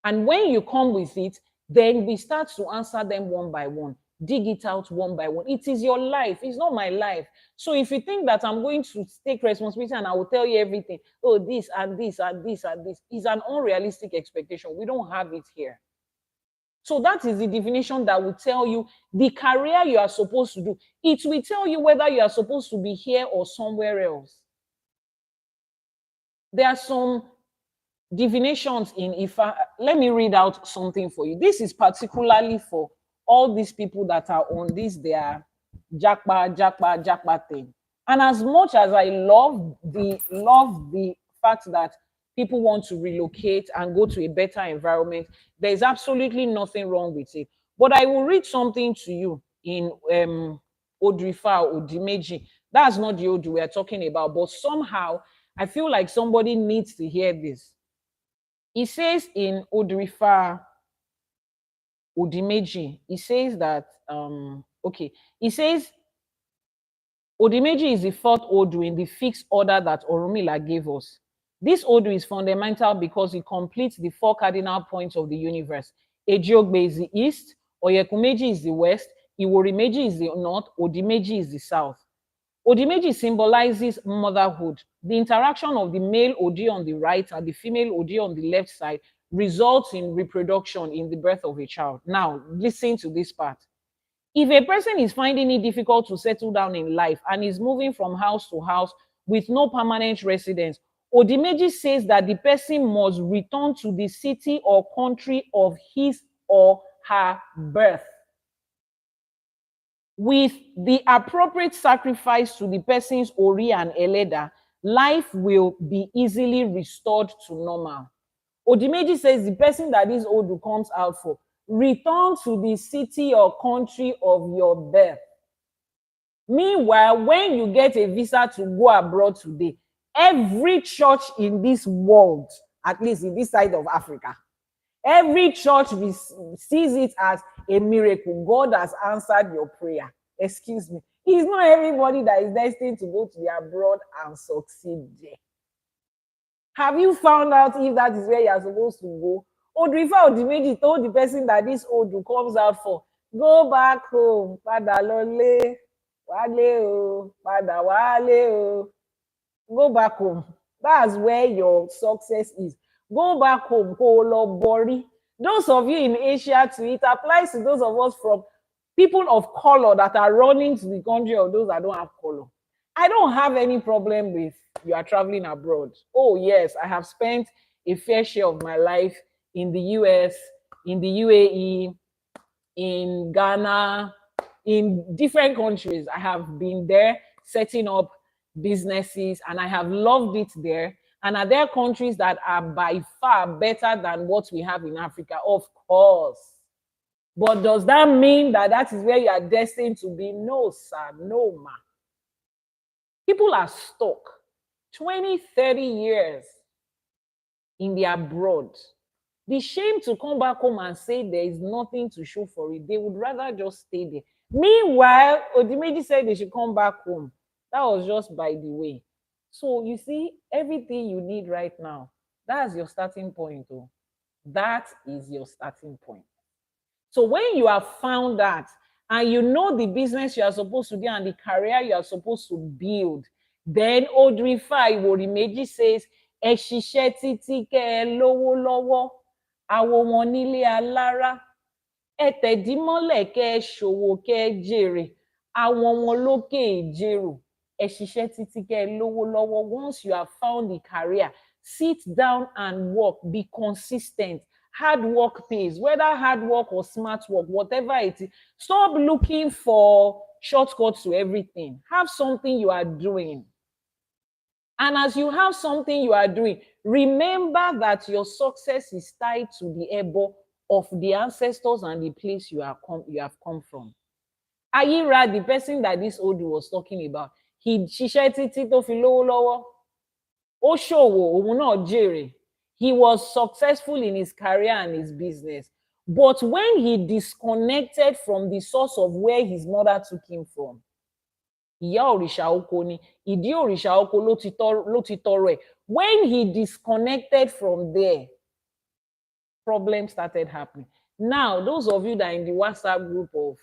And when you come with it, then we start to answer them one by one, dig it out one by one. It is your life. It's not my life. So if you think that I'm going to take responsibility and I will tell you everything, oh, this and this and this and this, is an unrealistic expectation. We don't have it here. So that is the definition that will tell you the career you are supposed to do. It will tell you whether you are supposed to be here or somewhere else. There are some divinations in Ifa. Let me read out something for you. This is particularly for all these people that are on this their Jakpa thing. And as much as I love the fact that people want to relocate and go to a better environment, there is absolutely nothing wrong with it. But I will read something to you in Odrifa or Dimeji. That's not the Odu we are talking about, but somehow I feel like somebody needs to hear this. He says in Odrifa Odimeji, he says that, he says, Odimeji is the fourth Odu in the fixed order that Orunmila gave us. This Odu is fundamental because it completes the 4 cardinal points of the universe. Ejiogbe is the east, Oyekumeji is the west, Ìwòrì is the north, Odimeji is the south. Odimeji symbolizes motherhood. The interaction of the male Odi on the right and the female Odi on the left side results in reproduction in the birth of a child. Now, listen to this part. If a person is finding it difficult to settle down in life and is moving from house to house with no permanent residence, Odimeji says that the person must return to the city or country of his or her birth. With the appropriate sacrifice to the person's Ori and Eleda, life will be easily restored to normal. Odimeji says the person that this Odu comes out for, return to the city or country of your birth. Meanwhile, when you get a visa to go abroad today, every church in this world, at least in this side of Africa, every church sees it as a miracle. God has answered your prayer. Excuse me. It's not everybody that is destined to go to the abroad and succeed there. Have you found out if that is where you are supposed to go? Odrifa Odimeji told the person that this Odu comes out for, go back home, pada lole, wale o, pada wale o. Go back home. That's where your success is. Go back home, Kolo Bori. Those of you in Asia too, it applies to those of us from people of color that are running to the country of those that don't have color. I don't have any problem with you are traveling abroad. Oh yes, I have spent a fair share of my life in the US, in the UAE, in Ghana, in different countries. I have been there setting up businesses and I have loved it there. And are there countries that are by far better than what we have in Africa? Of course. But does that mean that that is where you are destined to be? No, sir. No, ma. People are stuck 20, 30 years in the abroad. The shame to come back home and say there is nothing to show for it. They would rather just stay there. Meanwhile, Odimeji said they should come back home. That was just by the way. So you see, everything you need right now, that's your starting point. Oh. That is your starting point. So when you have found that, and you know the business you are supposed to do and the career you are supposed to build, then Odrifa Ìwòrì says, ẹ ṣiṣẹ́ títí kẹ́ ẹ lówó lọ́wọ́, àwọn wọn nílé alára, ẹ tẹ̀dí mọ́lẹ̀ kẹ́ ẹ ṣòwò kẹ́ ẹ jèrè, àwọn wọn lókè ìjèrò, ẹ ṣiṣẹ́ títí kẹ́ ẹ lówó lọ́wọ́. Once you have found the career, Sit down and work. Be consistent. Hard work pays, whether hard work or smart work, whatever it is. Stop looking for shortcuts to everything. Have something you are doing. And as you have something you are doing, remember that your success is tied to the ebo of the ancestors and the place you have come from. Ayira, the person that this Odu was talking about, he ṣiṣẹ́ títí tó fi lówó lọ́wọ́. Ó ṣòwò, òun náà jèrè. He was successful in his career and his business. But when he disconnected from the source of where his mother took him from, ìyá òrìṣà oko ni, ìdí òrìṣà oko ló ti tọrọ ẹ̀. When he disconnected from there, problems started happening. Now, those of you that are in the WhatsApp group of,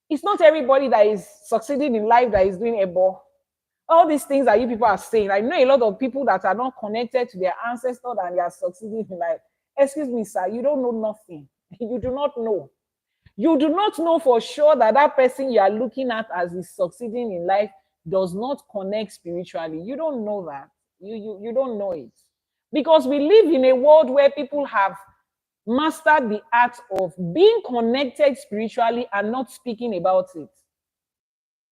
it's not everybody that is succeeding in life that is doing ebo. All these things that you people are saying, I know a lot of people that are not connected to their ancestors and they are succeeding in life. Excuse me, sir, you don't know nothing. You do not know. You do not know for sure that that person you are looking at as is succeeding in life does not connect spiritually. You don't know that. You don't know it. Because we live in a world where people have mastered the art of being connected spiritually and not speaking about it.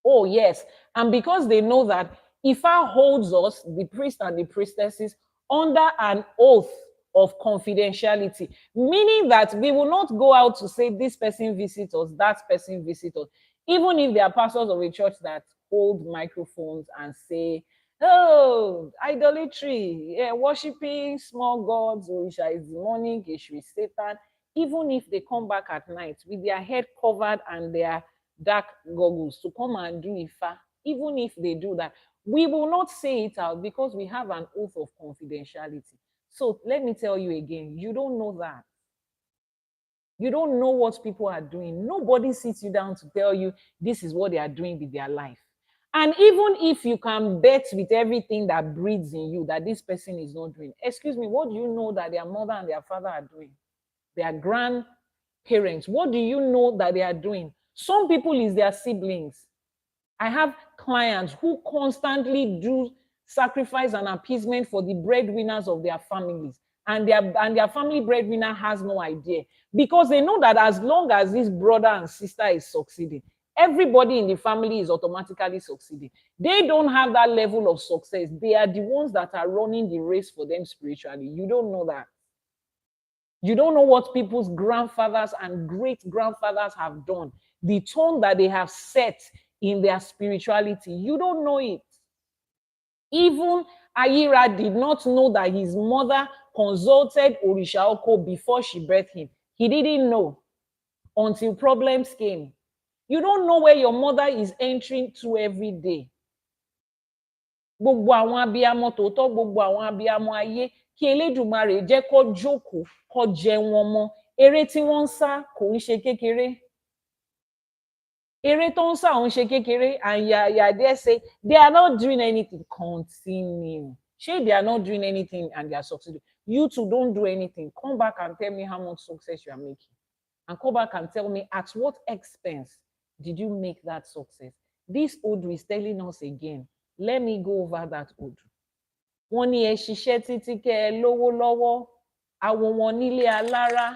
Oh, yes. And because they know that Ifa holds us, the priests and the priestesses, under an oath of confidentiality, meaning that we will not go out to say this person visits us, that person visits us, even if they are pastors of a church that hold microphones and say, oh, idolatry, yeah, worshiping small gods, Orisha is demonic, Eshu is Satan, even if they come back at night with their head covered and their dark goggles to come and do Ifa, even if they do that, we will not say it out because we have an oath of confidentiality. So let me tell you again, you don't know that. You don't know what people are doing. Nobody sits you down to tell you this is what they are doing with their life. And even if you can bet with everything that breathes in you that this person is not doing, excuse me, what do you know that their mother and their father are doing? Their grandparents, what do you know that they are doing? Some people is their siblings. I have clients who constantly do sacrifice and appeasement for the breadwinners of their families. And their family breadwinner has no idea. Because they know that as long as this brother and sister is succeeding, everybody in the family is automatically succeeding. They don't have that level of success. They are the ones that are running the race for them spiritually. You don't know that. You don't know what people's grandfathers and great-grandfathers have done. The tone that they have set in their spirituality. You don't know it. Even Ayira did not know that his mother consulted Orisha Oko before she birthed him. He didn't know until problems came. You don't know where your mother is entering to every day. Gbogbo àwọn abiyamọ tòótọ́, gbogbo àwọn abiyamọ ayé, kí Elédùmarè jẹ́ kó jókòó, kó jẹun ọmọ. Eré tí wọ́n ń sá kò ń ṣe kékeré. Eré tó ń sá ò ń ṣe kékeré. And you dare say they are not doing anything. Continue. Shey they are not doing anything and they are succeeding. You too don't do anything. Come back and tell me how much success you are making. And come back and tell me at what expense did you make that success? This Odu is telling us again. Let me go over that Odu. Wọ́n ní ẹ ṣiṣẹ́ títí kẹ́ ẹ lówó lọ́wọ́, àwọn wọn nílé alára,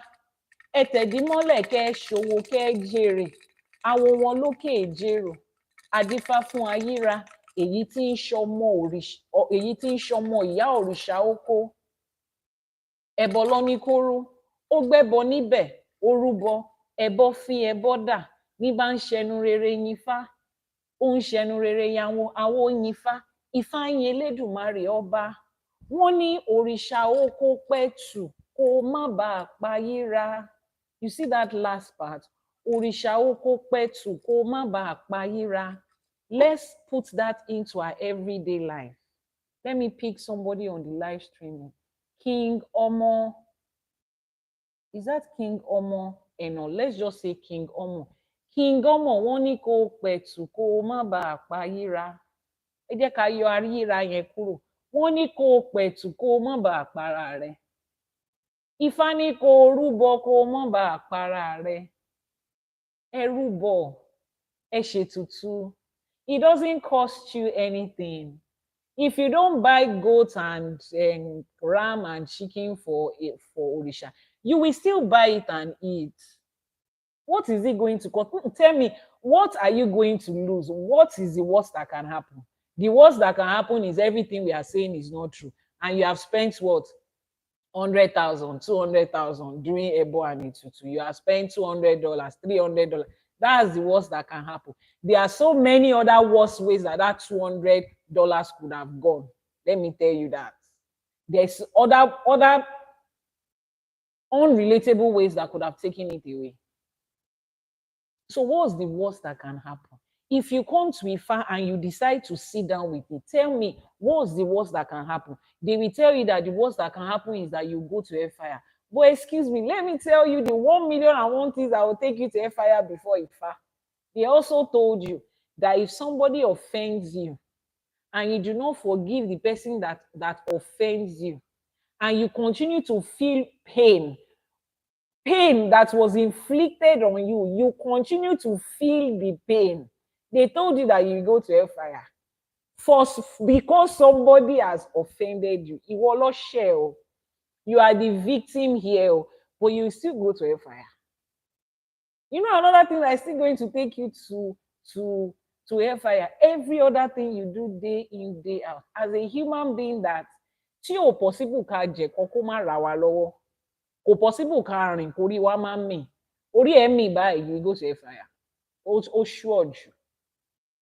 ẹ tẹ̀dí mọ́lẹ̀ kẹ́ ẹ ṣòwò kẹ́ ẹ jèrè, àwọn wọn lókè èjèrò, adífá fún ayíra, èyí tí ń ṣọmọ ìyá òrìṣà oko. Ẹbọ lọ ní kóró, ó gbẹ́bọ níbẹ̀, ó rúbọ, ẹbọ fín ẹbọ dà, ní bá ń ṣẹnu rere yinfá, ó ń ṣẹnu rere yàwó, àwo yinfá, Ifá yin Elédùmarè ọba. Wọ́n ní òrìṣà oko pẹ̀tù kó má bàa payíra. You see that last part? Òrìṣà oko pẹ̀tù kó má bàa payíra. Let's put that into our everyday life. Let me pick somebody on the live streaming. King Omo. Is that King Omo? No, let's just say King Omo. King Omo, wọ́n ní kó pẹ̀tù kó má bàa payíra. Ẹ jẹ́ ká yọ àríyíra yẹn kúrò. Wọ́n ní kó pẹ̀tù kó má bàa para rẹ̀. Ifá ní kó rúbọ kó má bàa para rẹ̀. Ẹ rúbọ, ẹ ṣètùtù. It doesn't cost you anything. If you don't buy goat and ram and chicken for Orisha, you will still buy it and eat. What is it going to cost? Tell me, what are you going to lose? What is the worst that can happen? The worst that can happen is everything we are saying is not true. And you have spent what? 100,000, 200,000 doing Ebo and Itutu. You have spent $200, $300. That's the worst that can happen. There are so many other worse ways that $200 could have gone. Let me tell you that. There's other unrelatable ways that could have taken it away. So what's the worst that can happen? If you come to Ifa and you decide to sit down with me, tell me what's the worst that can happen. They will tell you that the worst that can happen is that you go to Hellfire. But excuse me, let me tell you the 1,000,001 things that will take you to Hellfire before Ifa. They also told you that if somebody offends you and you do not forgive the person that offends you, and you continue to feel pain that was inflicted on you, you continue to feel the pain. They told you that you go to Hellfire. First, because somebody has offended you. You are the victim here, but you still go to Hellfire. You know another thing that is still going to take you to Hellfire. Every other thing you do day in, day out. As a human being that tí ò possible ká jẹ kó má ra wa lọ́wọ́. Kò possible ká rìn kórí wa máa mì. Orí ẹ̀ mì báyìí, you go to Hellfire. Ó sure jù.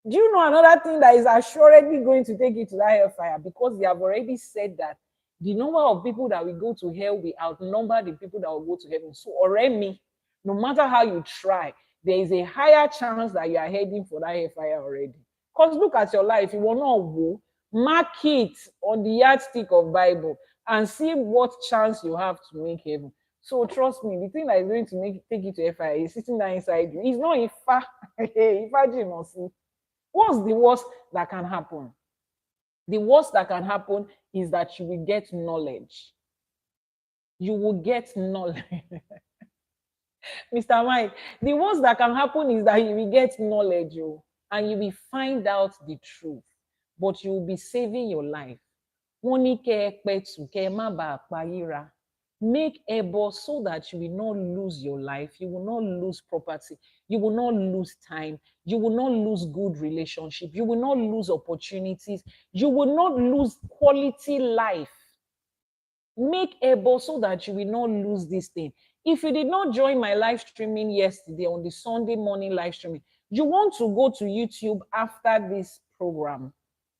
Do you know another thing that is assuredly going to take you to that Hellfire? Because they have already said that the number of people that will go to hell will outnumber the people that will go to heaven. So already, no matter how you try, there is a higher chance that you are heading for that Hellfire already. Because look at your life. You will not go, mark it on the yardstick of Bible and see what chance you have to make heaven. So trust me, the thing that is going to take you to Hellfire is sitting there inside you. It's not Ifa. Ifa you must see. What's the worst that can happen? The worst that can happen is that you will get knowledge. You will get knowledge. Mr. Mike, the worst that can happen is that you will get knowledge, and you will find out the truth, but you will be saving your life. Make Ebo so that you will not lose your life, you will not lose property, you will not lose time, you will not lose good relationship, you will not lose opportunities, you will not lose quality life. Make Ebo so that you will not lose this thing. If you did not join my live streaming yesterday on the Sunday morning live streaming, you want to go to YouTube after this program.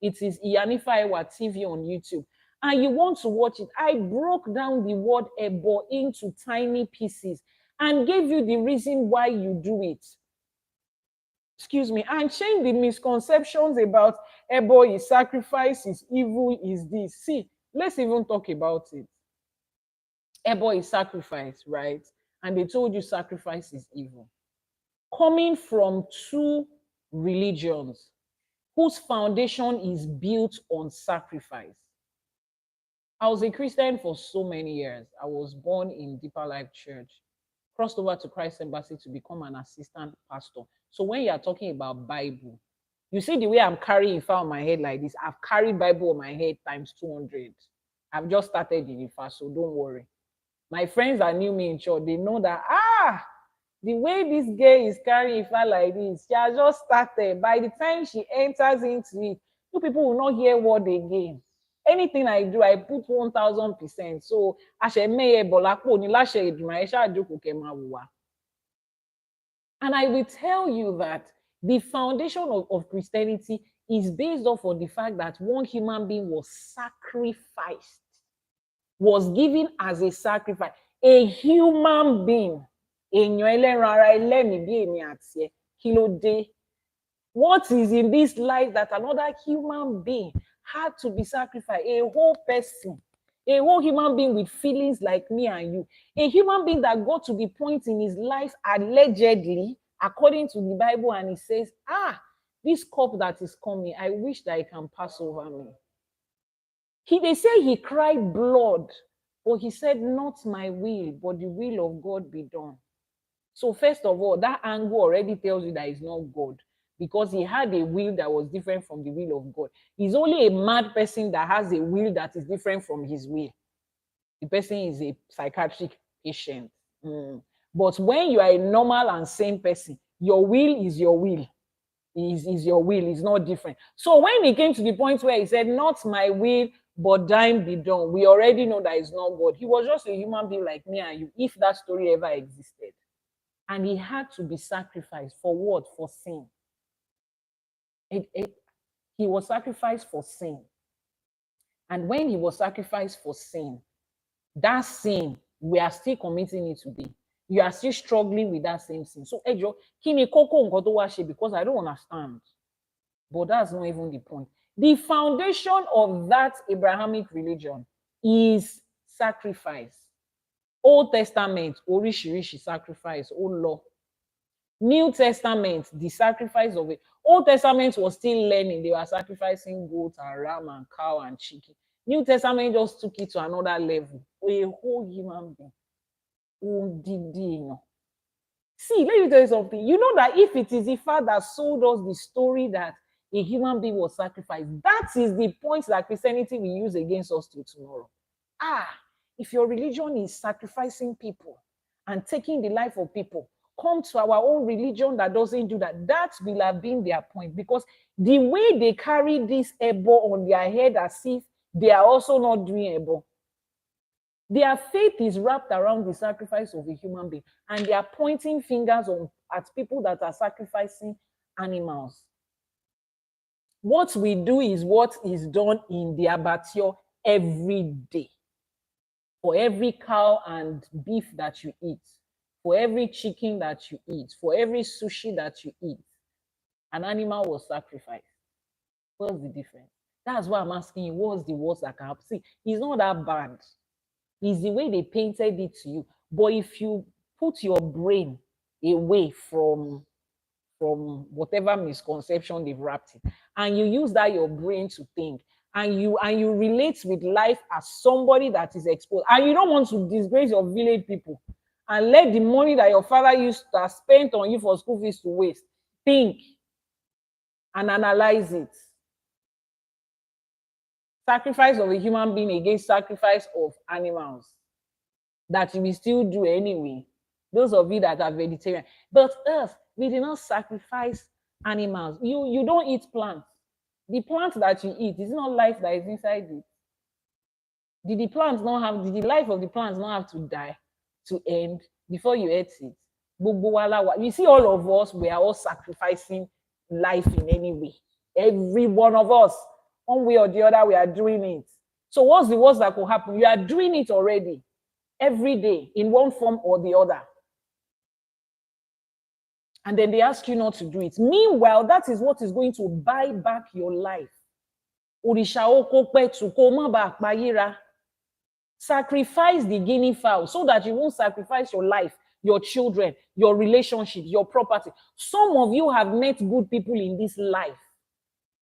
It is Iyanifa Ewa TV on YouTube. And you want to watch it. I broke down the word Ebo into tiny pieces and gave you the reason why you do it. Excuse me. And change the misconceptions about Ebo is sacrifice, is evil, is this. See, let's even talk about it. Ebo is sacrifice, right? And they told you sacrifice is evil. Coming from two religions whose foundation is built on sacrifice. I was a Christian for so many years. I was born in Deeper Life Church, crossed over to Christ Embassy to become an assistant pastor. So when you are talking about Bible, you see the way I'm carrying Ifa on my head like this. I've carried Bible on my head times 200. I've just started in Ifa, so don't worry. My friends that knew me in church, they know that, the way this girl is carrying Ifa like this, she has just started. By the time she enters into it, you people will not hear word again. Anything I do, I put 1,000%. So, and I will tell you that the foundation of Christianity is based off of the fact that one human being was sacrificed, was given as a sacrifice. A human being. What is in this life that another human being had to be sacrificed? A whole person, a whole human being with feelings like me and you, a human being that got to the point in his life, allegedly, according to the Bible, and he says, this cup that is coming, I wish that it can pass over me. They say he cried blood, but he said, not my will, but the will of God be done. So first of all, that angle already tells you that it's not God. because he had a will that was different from the will of God. It's only a mad person that has a will that is different from his will. The person is a psychiatric patient. But when you are a normal and sane person, your will is your will. Is your will, is not different. So when he came to the point where he said, not my will, but thine be done, we already know that it's not God. He was just a human being like me and you, if that story ever existed. And he had to be sacrificed for what? For sin. He was sacrificed for sin. And when he was sacrificed for sin, that sin, we are still committing it today. You are still struggling with that same sin. So, Ejo, kini koko nkan to wa se, because I don't understand. But that's not even the point. The foundation of that Abrahamic religion is sacrifice. Old Testament, oríṣiríṣi sacrifice, oh Lord. New Testament, the sacrifice of it. Old Testament was still learning. They were sacrificing goat and ram and cow and chicken. New Testament just took it to another level. A whole human being. See, let me tell you something. You know that if it is the Father that sold us the story that a human being was sacrificed, that is the point that Christianity will use against us till tomorrow. If your religion is sacrificing people and taking the life of people, come to our own religion that doesn't do that. That will have been their point, because the way they carry this ebo on their head as if they are also not doing ebo. Their faith is wrapped around the sacrifice of a human being, and they are pointing fingers at people that are sacrificing animals. What we do is what is done in the abattoir every day. For every cow and beef that you eat, for every chicken that you eat, for every sushi that you eat, an animal was sacrificed. What's the difference? That's why I'm asking you, what's the worst that can happen? See, it's not that bad. It's the way they painted it to you. But if you put your brain away from whatever misconception they've wrapped it, and you use that your brain to think, and you relate with life as somebody that is exposed, and you don't want to disgrace your village people and let the money that your father used to have spent on you for school fees to waste. Think and analyze it. Sacrifice of a human being against sacrifice of animals that you will still do anyway. Those of you that are vegetarian. But us, we did not sacrifice animals. You don't eat plants. The plant that you eat is not life that is inside it. Did the life of the plants not have to die, to end, before you ate it? You see, all of us, we are all sacrificing life in any way. Every one of us, one way or the other, we are doing it. So what's the worst that could happen? You are doing it already, every day, in one form or the other. And then they ask you not to do it. Meanwhile, that is what is going to buy back your life. Sacrifice the guinea fowl so that you won't sacrifice your life, your children, your relationships, your property. Some of you have met good people in this life,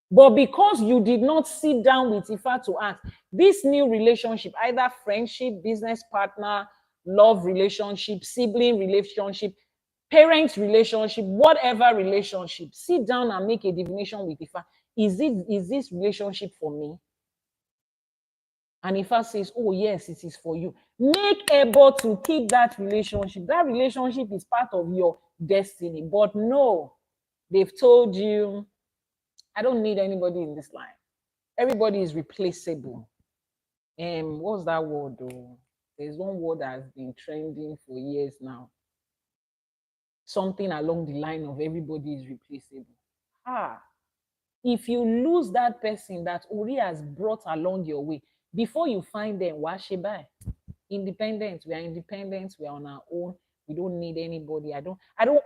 but because you did not sit down with Ifa to ask, this new relationship, either friendship, business partner, love relationship, sibling relationship, parent relationship, whatever relationship, sit down and make a divination with Ifa. Is this relationship for me? And Ifa says, oh yes, it is for you. Make able to keep that relationship. That relationship is part of your destiny. But no, they've told you, I don't need anybody in this line. Everybody is replaceable. What's that word though? There's one word that has been trending for years now. Something along the line of everybody is replaceable. If you lose that person that Uri has brought along your way, before you find them, wash it by. Independent, we are independent, we are on our own, we don't need anybody. I don't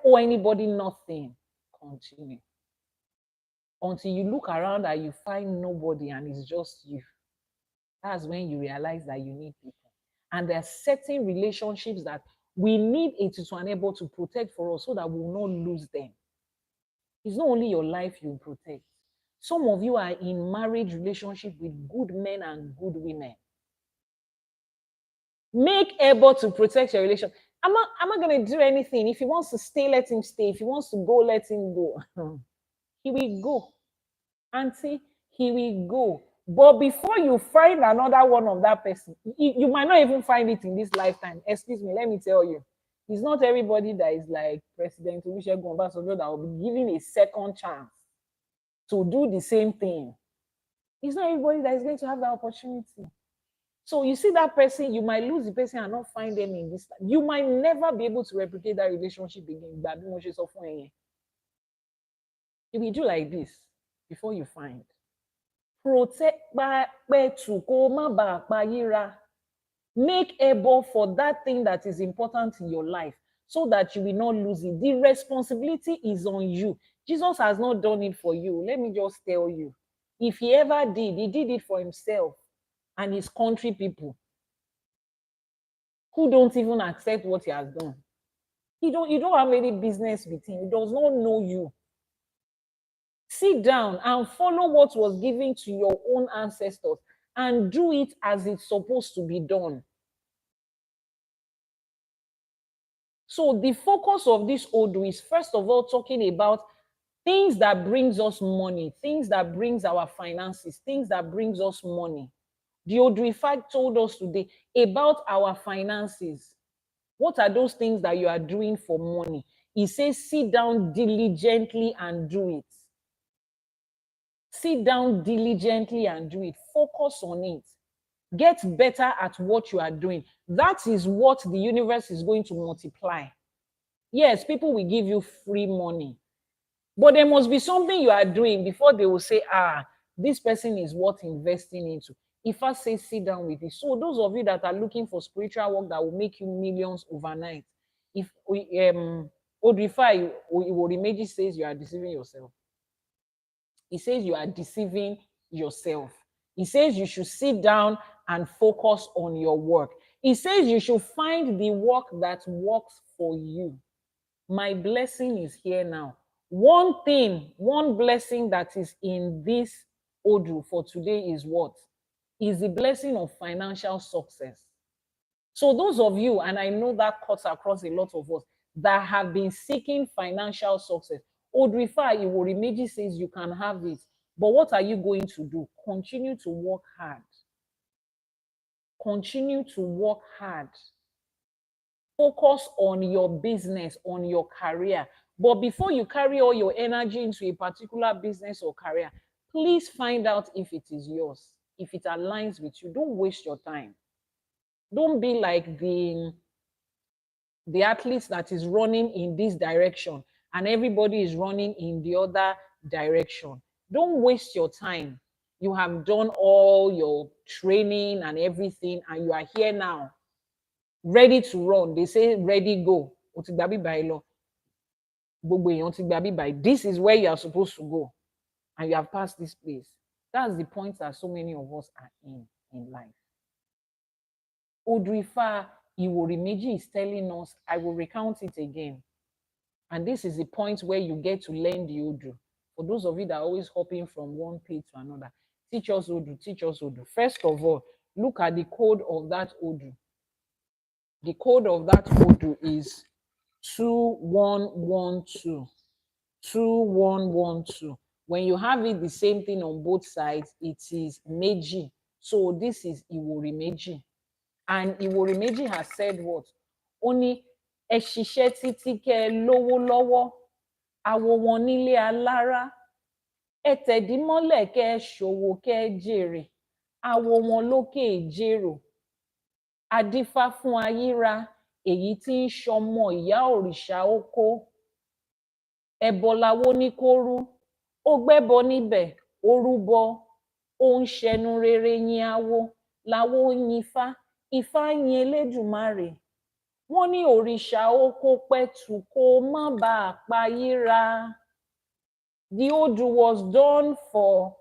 owe anybody nothing. Continue. Until you look around and you find nobody and it's just you. That's when you realize that you need people. And there are certain relationships that we need it to enable to protect for us so that we will not lose them. It's not only your life you protect. Some of you are in marriage relationship with good men and good women. Make able to protect your relation. I'm not going to do anything. If he wants to stay, let him stay. If he wants to go, let him go. He will go. Auntie, he will go. But before you find another one of that person, you might not even find it in this lifetime. Excuse me, let me tell you. It's not everybody that is like President Olusegun Obasanjo that will be given a second chance to do the same thing. It's not everybody that is going to have that opportunity. So you see that person, you might lose the person and not find them in this. You might never be able to replicate that relationship again. If you do like this before you find, protect make able for that thing that is important in your life so that you will not lose it. The responsibility is on you. Jesus has not done it for you. Let me just tell you. If he ever did, he did it for himself and his country people who don't even accept what he has done. You don't have any business with him. He does not know you. Sit down and follow what was given to your own ancestors and do it as it's supposed to be done. So the focus of this Odu is first of all talking about things that brings us money, things that brings our finances, things that brings us money. The Odu in fact told us today about our finances. What are those things that you are doing for money? He says, sit down diligently and do it. Sit down diligently and do it. Focus on it. Get better at what you are doing. That is what the universe is going to multiply. Yes, people will give you free money, but there must be something you are doing before they will say, this person is worth investing into. If I say sit down with it. So those of you that are looking for spiritual work that will make you millions overnight, if Odrifai Ìwòrì Méjì says you are deceiving yourself. He says you are deceiving yourself. He says you should sit down and focus on your work. He says you should find the work that works for you. My blessing is here now. One blessing that is in this Odu for today is what? Is the blessing of financial success. So those of you, and I know that cuts across a lot of us, that have been seeking financial success, Odrifa Ìwòrì Méjì says you can have it. But what are you going to do? Continue to work hard. Continue to work hard. Focus on your business, on your career. But before you carry all your energy into a particular business or career, please find out if it is yours, if it aligns with you. Don't waste your time. Don't be like the athlete that is running in this direction and everybody is running in the other direction. Don't waste your time. You have done all your training and everything, and you are here now, ready to run. They say, ready, go. This is where you are supposed to go, and you have passed this place. That's the point that so many of us are in life. Odrifa Ìwòrì Méjì is telling us, I will recount it again. And this is the point where you get to learn the Odu. For those of you that are always hopping from one page to another, teach us Odu, teach us Odu. First of all, look at the code of that Odu. The code of that Odu is 2112. 2112. When you have it the same thing on both sides, it is Méjì. So this is Ìwòrì Méjì. And Ìwòrì Méjì has said what? Only ẹ ṣiṣẹ́ títí kẹ́ ẹ lówó lọ́wọ́, àwo wọn nílé alára, ẹ tẹ̀dí mọ́lẹ̀ kẹ́ ẹ ṣòwò kẹ́ ẹ jèrè, àwo wọn lókè ìjérò. Adífá fún ayíra, èyí tí ń ṣọmọ ìyá òrìṣà oko. Ẹbọ lawó ní kó rú, ó gbẹ́bọ níbẹ̀, ó rúbọ, ó ń ṣẹnu rere yin awo, lawó yin ifá, ifá yin Elédùmarè. Wọ́n ní òrìṣà oko pẹ̀tù kó má bàa payíra. The Odu was done for,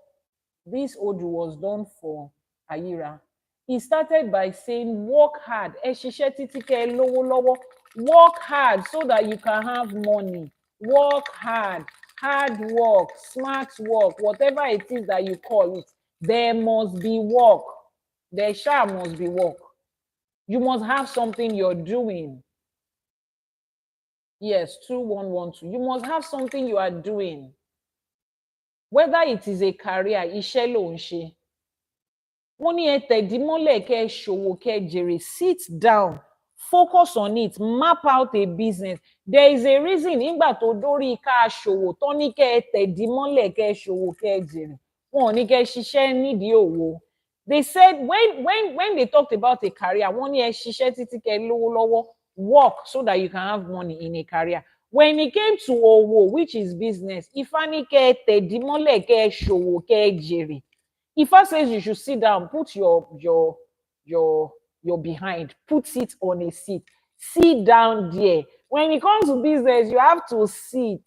this Odu was done for Ayira. He started by saying, work hard. Ẹ ṣiṣẹ́ títí kẹ́ ẹ lówó lọ́wọ́. Work hard so that you can have money. Work hard, hard work, smart work, whatever it is that you call it. There must be work. There must be work. You must have something you're doing. Yes, 2112. You must have something you are doing. whether it is a career, iṣẹ́ ló ń ṣe. Wọ́n ní ẹ tẹ̀dí mọ́lẹ̀ kẹ́ ẹ ṣòwò kẹ́ ẹ jèrè. Sit down, focus on it, map out a business. There is a reason nígbà tó dórí ká ṣòwò tó ní kẹ́ ẹ tẹ̀dí mọ́lẹ̀ kẹ́ ẹ ṣòwò kẹ́ ẹ jèrè. Wọn ò ní kẹ́ ẹ ṣiṣẹ́ nídìí òwò. They said when they talked about a career, wọ́n ní ẹ ṣiṣẹ́ títí kẹ́ ẹ lówó lọ́wọ́, work so that you can have money in a career. When it came to òwò, which is business, Ifá ní kẹ́ ẹ tẹ̀dí mọ́lẹ̀ kẹ́ ẹ ṣòwò kẹ́ ẹ jèrè. Ifá says you should sit down, put your behind, put it on a seat. Sit down there. When it comes to business, you have to sit,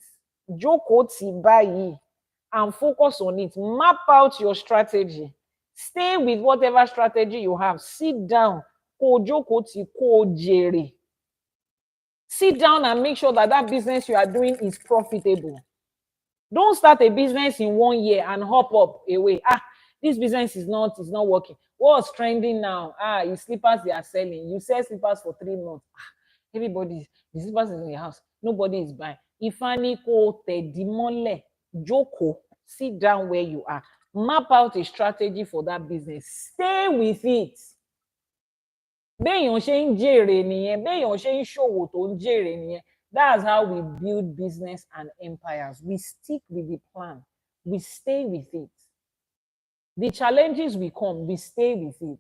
jókòó tì báyìí, and focus on it. Map out your strategy. Stay with whatever strategy you have. Sit down, kó jókòó tì, kó jèrè. Sit down and make sure that that business you are doing is profitable. Don't start a business in 1 year and hop up away. This business is not working. What's trending now? It's slippers they are selling. You sell slippers for 3 months. The slippers is in your house. Nobody is buying. Ifani kó tẹ̀dí mọ́lẹ̀, jókòó, sit down where you are. Map out a strategy for that business. Stay with it. Béèyàn ṣe ń jèrè nìyẹn. Béèyàn ṣe ń ṣòwò tó ń jèrè nìyẹn. That's how we build business and empires. We stick with the plan. We stay with it. The challenges will come, we stay with it.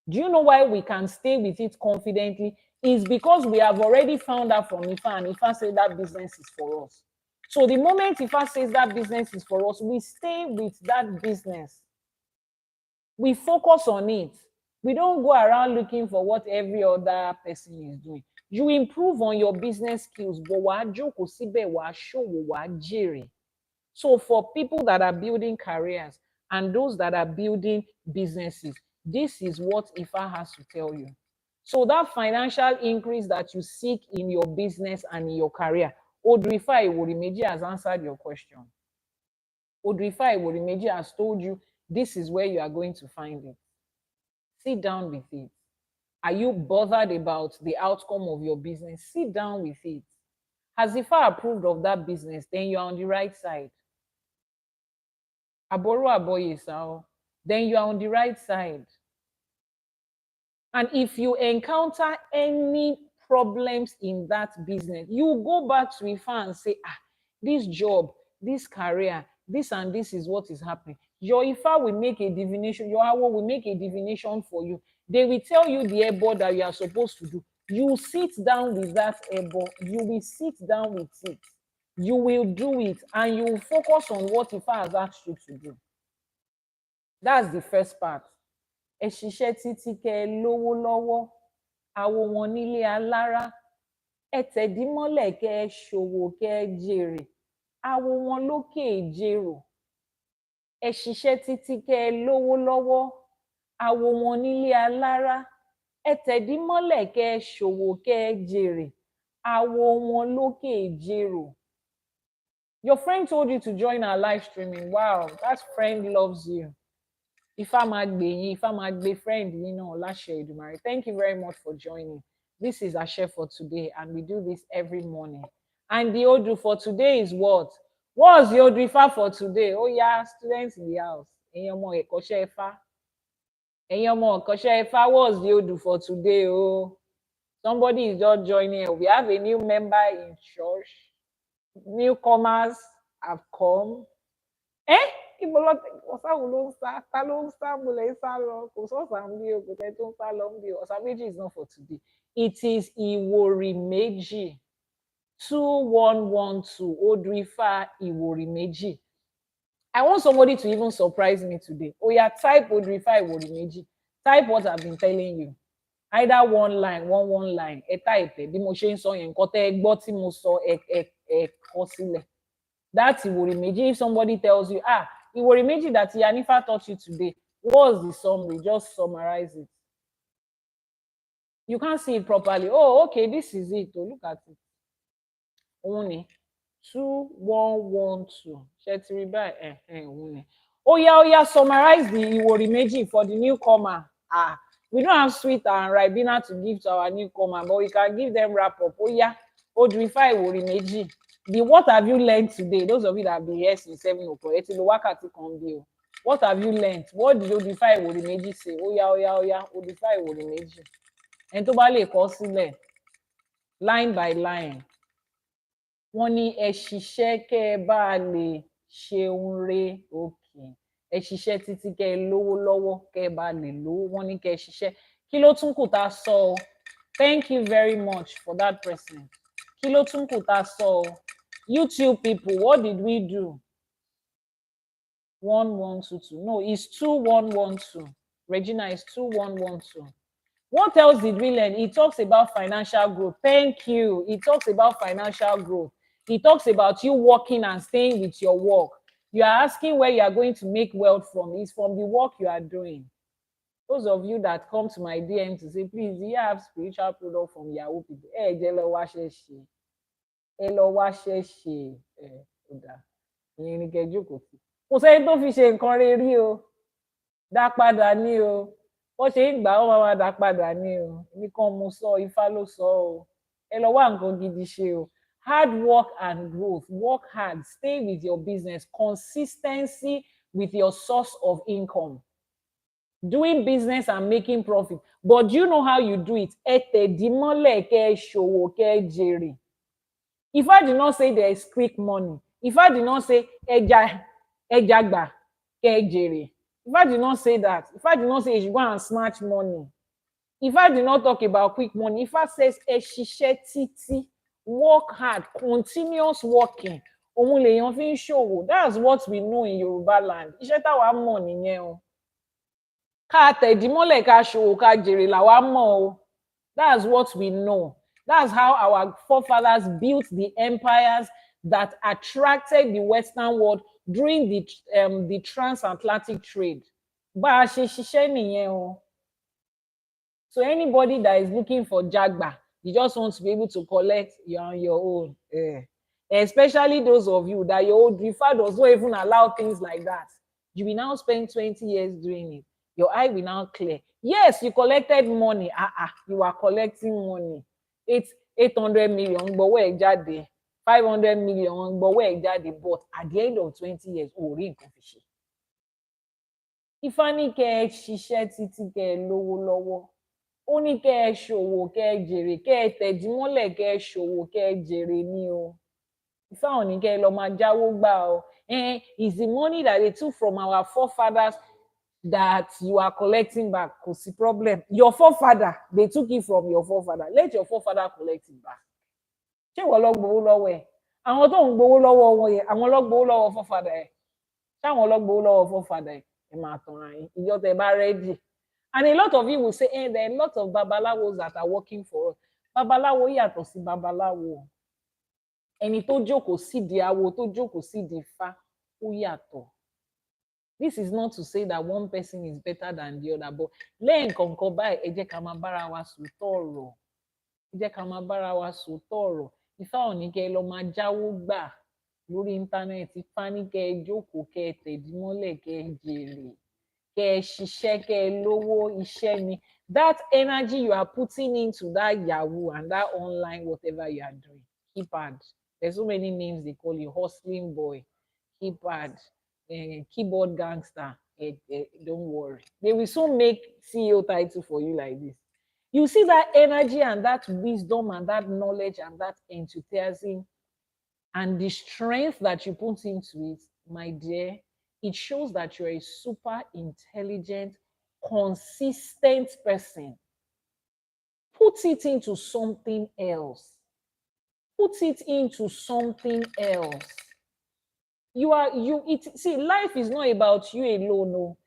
Do you know why we can stay with it confidently? It's because we have already found out from Ifa, and Ifa said that business is for us. So the moment Ifa says that business is for us, we stay with that business. We focus on it. We don't go around looking for what every other person is doing. You improve on your business skills, but wàá jókòó síbẹ̀, wàá ṣòwò, wàá jèrè. So for people that are building careers, and those that are building businesses, this is what Ifa has to tell you. So that financial increase that you seek in your business and in your career, Odrifa Ìwòrì Méjì has answered your question. Odrifa Ìwòrì Méjì has told you this is where you are going to find it. Sit down with it. Are you bothered about the outcome of your business? Sit down with it. Has Ifa approved of that business? Then you are on the right side. Then you are on the right side. And if you encounter any problems in that business, you go back to Ifa and say, this job, this career, this and this is what is happening. Your Ifa will make a divination, your Awo will make a divination for you. They will tell you the ebo that you are supposed to do. You sit down with that ebo, you will sit down with it. You will do it, and you will focus on what Ifa has asked you to do. That's the first part. Ẹ ṣiṣẹ́ títí kẹ́ ẹ lówó lọ́wọ́, àwo wọn nílé alára. Ẹ tẹ̀dí mọ́lẹ̀ kẹ́ ẹ ṣòwò kẹ́ ẹ jèrè, àwo wọn lókè ìjèrò. Ẹ ṣiṣẹ́ títí kẹ́ ẹ lówó lọ́wọ́, àwo wọn nílé alára. Ẹ tẹ̀dí mọ́lẹ̀ kẹ́ ẹ ṣòwò kẹ́ ẹ jèrè, àwo wọn lókè ìjèrò. Your friend told you to join our live streaming. Wow, that friend loves you. Ifá máa gbè yín, Ifá máa gbé friend yín náà láṣẹ Èdùmàrè. Thank you very much for joining. This is Ashe for today, and we do this every morning. And the Odu for today is what? What's the Odu Ifá for today? Oh yeah, students in the house. Ẹ̀yin ọmọ ẹ̀kọ́ṣẹ́ Ifá. Ẹ̀yin ọmọ ẹ̀kọ́ṣẹ́ Ifá, what's the Odu for today? Oh, somebody is just joining. We have a new member in church. Newcomers have come. Ibo ló ọ̀sáwò ló ń sá, ta ló ń sá, mo lè sá lọ, kò sọ́sà ń bí o, kò tẹ́ tó ń sá lọ ń bí o. Ọ̀sà méjì is not for today. It is Ìwòrì Méjì, 2112, Odrifa Ìwòrì Méjì. I want somebody to even surprise me today. Oh yeah, type Odrifa Ìwòrì Méjì. Type what I've been telling you. Either one line, one line. Ẹ type bí mo ṣe ń sọ yẹn, nǹkan tẹ́ ẹ gbọ́ tí mo sọ ẹ kọ sílẹ̀. That's Ìwòrì Méjì. If somebody tells you, Ìwòrì Méjì that Yanifa taught you today, what's the summary? Just summarize it. You can't see it properly. Oh, okay, this is it. Oh, look at it. Only 2112. Oh yeah, summarize the Ìwòrì Méjì for the newcomer. We don't have sweet and Ribena to give to our newcomer, but we can give them wrap up. Oh yeah, Odrifa Ìwòrì Méjì. What have you learned today? Those of you that have been here since 7 o'clock, ẹ ti lo wákàtí kan bí o. What have you learned? What did Odifá Ìwòrì Méjì say? Ó yá, Odifá Ìwòrì Méjì. Ẹni tó bá lè kọ sílẹ̀, line by line. Wọ́n ní ẹ ṣiṣẹ́ kẹ́ ẹ bá lè ṣeun re òkè. Ẹ ṣiṣẹ́ títí kẹ́ ẹ lówó lọ́wọ́ kẹ́ ẹ bá lè lówó. Wọ́n ní kẹ́ ẹ ṣiṣẹ́. Kí ló tún kù tá a sọ o? Thank you very much for that person. Kí ló tún kù tá a sọ o? YouTube people, what did we do? 1122. No, it's 2112. Regina is 2112. What else did we learn? It talks about financial growth. Thank you. It talks about financial growth. It talks about you working and staying with your work. You are asking where you are going to make wealth from. It's from the work you are doing. Those of you that come to my DM to say, please, do you have spiritual product from Yahoo people? Jẹ́ lọ wá ṣe ṣe. Ẹ lọ wá ṣe ṣe. Ó dáa. Ìyẹn ni kẹ́ jókòó sí. Kò sẹ́ni tó fi ṣe nǹkan rere o. Dá padà ní o. Bó ṣe ń gbà ó máa dá padà ní o. Nìkan mo sọ, Ifá ló sọ o. Ẹ lọ wá nǹkan gidi ṣe o. Hard work and growth. Work hard. Stay with your business. Consistency with your source of income. Doing business and making profit. But do you know how you do it? Ẹ tẹ̀dí mọ́lẹ̀ kẹ́ ẹ ṣòwò kẹ́ ẹ jèrè. Ifá did not say there is quick money. Ifá did not say ẹja gbà kẹ́ ẹ jèrè. Ifá did not say that. Ifá did not say you should go and snatch money. Ifá did not talk about quick money. Ifá says ẹ ṣiṣẹ́ títí, work hard, continuous working. Òun lèèyàn fi ń ṣòwò. That's what we know in Yorùbá land. Iṣẹ́ táwa mọ̀ nìyẹn o. Ká tẹ̀dí mọ́lẹ̀ ká ṣòwò ká jèrè làwa mọ̀ o. That's what we know. That's how our forefathers built the empires that attracted the Western world during the transatlantic trade. Bá a ṣe ṣiṣẹ́ nìyẹn o. So anybody that is looking for jagba, you just want to be able to collect on your own. Especially those of you that your old Ifá does not even allow things like that. You will now spend 20 years doing it. Your eye will now clear. Yes, you collected money. You are collecting money. It's 800 million, gbọ́wọ́ ẹ̀ jáde. 500 million, gbọ́wọ́ ẹ̀ jáde. But at the end of 20 years, rí nǹkan fi ṣe. Ifá ní kẹ́ ẹ ṣiṣẹ́ títí kẹ́ ẹ lówó lọ́wọ́. Ó ní kẹ́ ẹ ṣòwò kẹ́ ẹ jèrè, kẹ́ ẹ tẹ̀dí mọ́lẹ̀ kẹ́ ẹ ṣòwò kẹ́ ẹ jèrè ní o. Ifá ò ní kẹ́ ẹ lọ máa jáwó gbà o. It's the money that they took from our forefathers that you are collecting back. Kò sí problem. Your forefather, they took it from your forefather. Let your forefather collect it back. Ṣé ìwọ lọ gbowó lọ́wọ́ ẹ̀? Àwọn tó ń gbowó lọ́wọ́ wọn yẹn, àwọn lọ gbowó lọ́wọ́ forefather ẹ̀. Ṣé àwọn lọ gbowó lọ́wọ́ forefather ẹ̀? Ẹ máa tanra yín. Ìjọ tẹ́ bá ready. And a lot of you will say, there are a lot of babalawos that are working for us. Babaláwo yàtọ̀ sí babaláwo. Ẹni tó jókòó sídìí awo, tó jókòó sídìí Ifá, ó yàtọ̀. This is not to say that one person is better than the other, but lẹ́yìn kọ̀ọ̀kan báyìí, ẹ jẹ́ ká máa bára wa sòótọ́ ọ̀rọ̀. Ẹ jẹ́ ká máa bára wa sòótọ́ ọ̀rọ̀. Ifá ò ní kẹ́ ẹ lọ máa jáwó gbà lórí íńtánẹ́ẹ̀tì. Ifá ní kẹ́ ẹ jókòó, kẹ́ ẹ tẹ̀dí mọ́lẹ̀, kẹ́ ẹ jèrè, kẹ́ ẹ ṣiṣẹ́, kẹ́ ẹ lówó, iṣẹ́ ni. That energy you are putting into that Yahoo and that online, whatever you are doing, keep hard. There's so many names they call you, hustling boy, keep hard. Keyboard gangster, don't worry. They will soon make CEO title for you like this. You see that energy and that wisdom and that knowledge and that enthusiasm and the strength that you put into it, my dear, it shows that you're a super intelligent, consistent person. Put it into something else. Put it into something else. See, life is not about you alone. No.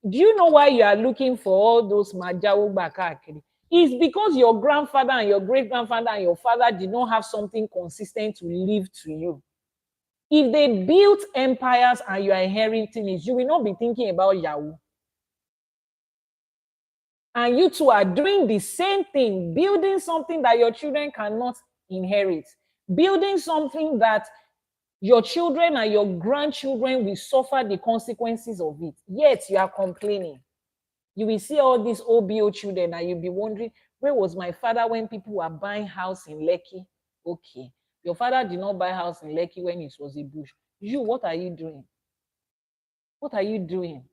Do you know why you are looking for all those majawo bakakiri? It's because your grandfather and your great-grandfather and your father did not have something consistent to leave to you. If they built empires and you are inheriting it, you will not be thinking about Yahoo. And you two are doing the same thing, building something that your children cannot inherit, building something that your children and your grandchildren will suffer the consequences of it. Yet you are complaining. You will see all these OBO children and you'll be wondering, where was my father when people were buying house in Lekki? Okay. Your father did not buy house in Lekki when it was a bush. You, what are you doing? What are you doing?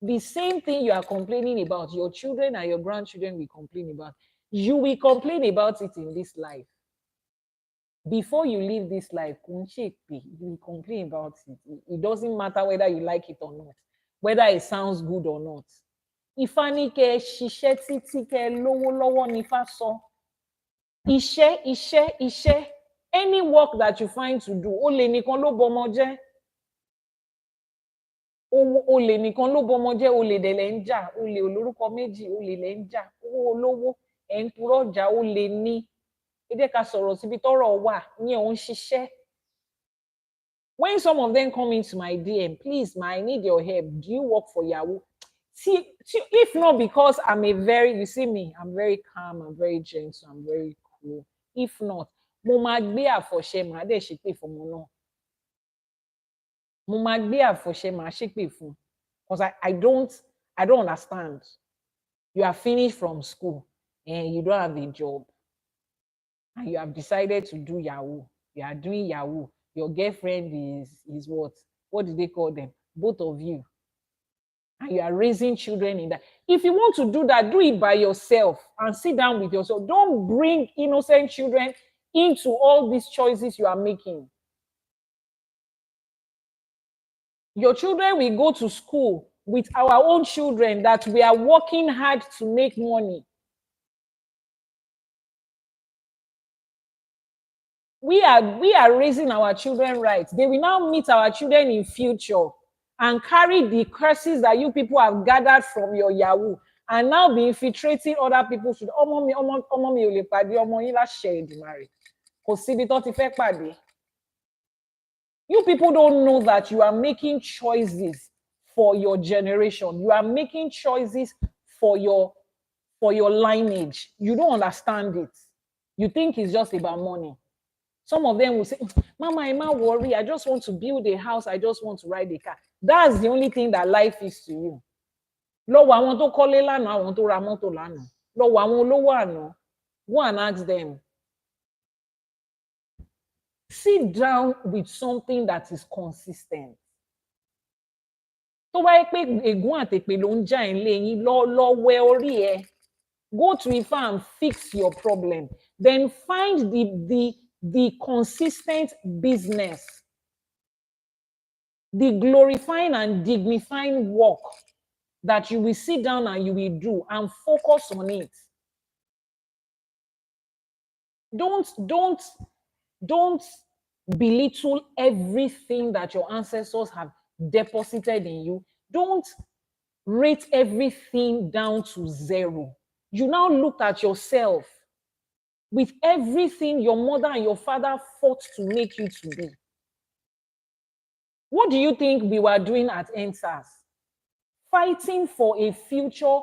The same thing you are complaining about, your children and your grandchildren will complain about. You will complain about it in this life. Before you leave this life, you will complain about it. It doesn't matter whether you like it or not, whether it sounds good or not. Ifá ní kẹ́ ṣiṣẹ́ títí kẹ́ lówó lọ́wọ́ ní Ifá sọ. Iṣẹ́. Any work that you find to do, olè nìkan ló bọmọ jẹ́. Olè nìkan ló bọmọ jẹ́, olè dẹ̀ lẹ̀ ń jà, olè olórúkọ méjì, olè lẹ̀ ń jà, owó olówó, ẹ̀ ń purọ́ ọjà, olè ní. Ẹ jẹ́ ká sọ̀rọ̀ síbi tọ́rọ̀ wà, ní òun ṣiṣẹ́. When some of them come into my DM, please, ma, I need your help. Do you work for Yahoo? See, if not because you see me, I'm very calm, I'm very gentle, I'm very cool. If not, mo máa gbé àfọ̀ṣẹ, màá dẹ̀ ṣépè fún ọmọ náà. Mo máa gbé àfọ̀ṣẹ, màá ṣépè fún. Because I don't understand. You are finished from school and you don't have a job. And you have decided to do Yahoo. You are doing Yahoo. Your girlfriend is what? What do they call them? Both of you. And you are raising children in that. If you want to do that, do it by yourself and sit down with yourself. Don't bring innocent children into all these choices you are making. Your children will go to school with our own children that we are working hard to make money. We are raising our children right. They will now meet our children in future and carry the curses that you people have gathered from your Yahoo and now be infiltrating other people. Ọmọ mi ò lè pàdé ọmọ yín láṣẹ Èdùmàrè. Kò síbi tó ti fẹ́ pàdé. You people don't know that you are making choices for your generation. You are making choices for your lineage. You don't understand it. You think it's just about money. Some of them will say, Mama, I'm not worried. I just want to build a house. I just want to ride a car. That's the only thing that life is to you. Lọ́wọ́ àwọn tó kọ́lé lánàá, àwọn tó ra mọ́tò lánàá. Lọ́wọ́ àwọn olówó àná. Go and ask them. Sit down with something that is consistent. Tó bá yẹ pé ègún àtèpè ló ń jà ẹ́ lé yín, lọ wẹ orí ẹ. Go to Ifa and fix your problem. Then find the consistent business, the glorifying and dignifying work that you will sit down and you will do and focus on it. Don't belittle everything that your ancestors have deposited in you. Don't rate everything down to 0. You now look at yourself with everything your mother and your father fought to make you to be. What do you think we were doing at Ancestral? Fighting for a future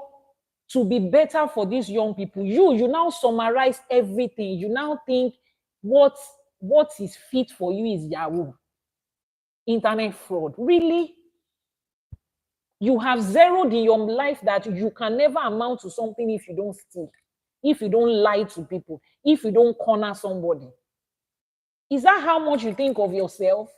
to be better for these young people. You now summarize everything. You now think what is fit for you is Yahoo. Internet fraud. Really? You have zeroed in your life that you can never amount to something if you don't steal, if you don't lie to people, if you don't corner somebody. Is that how much you think of yourself?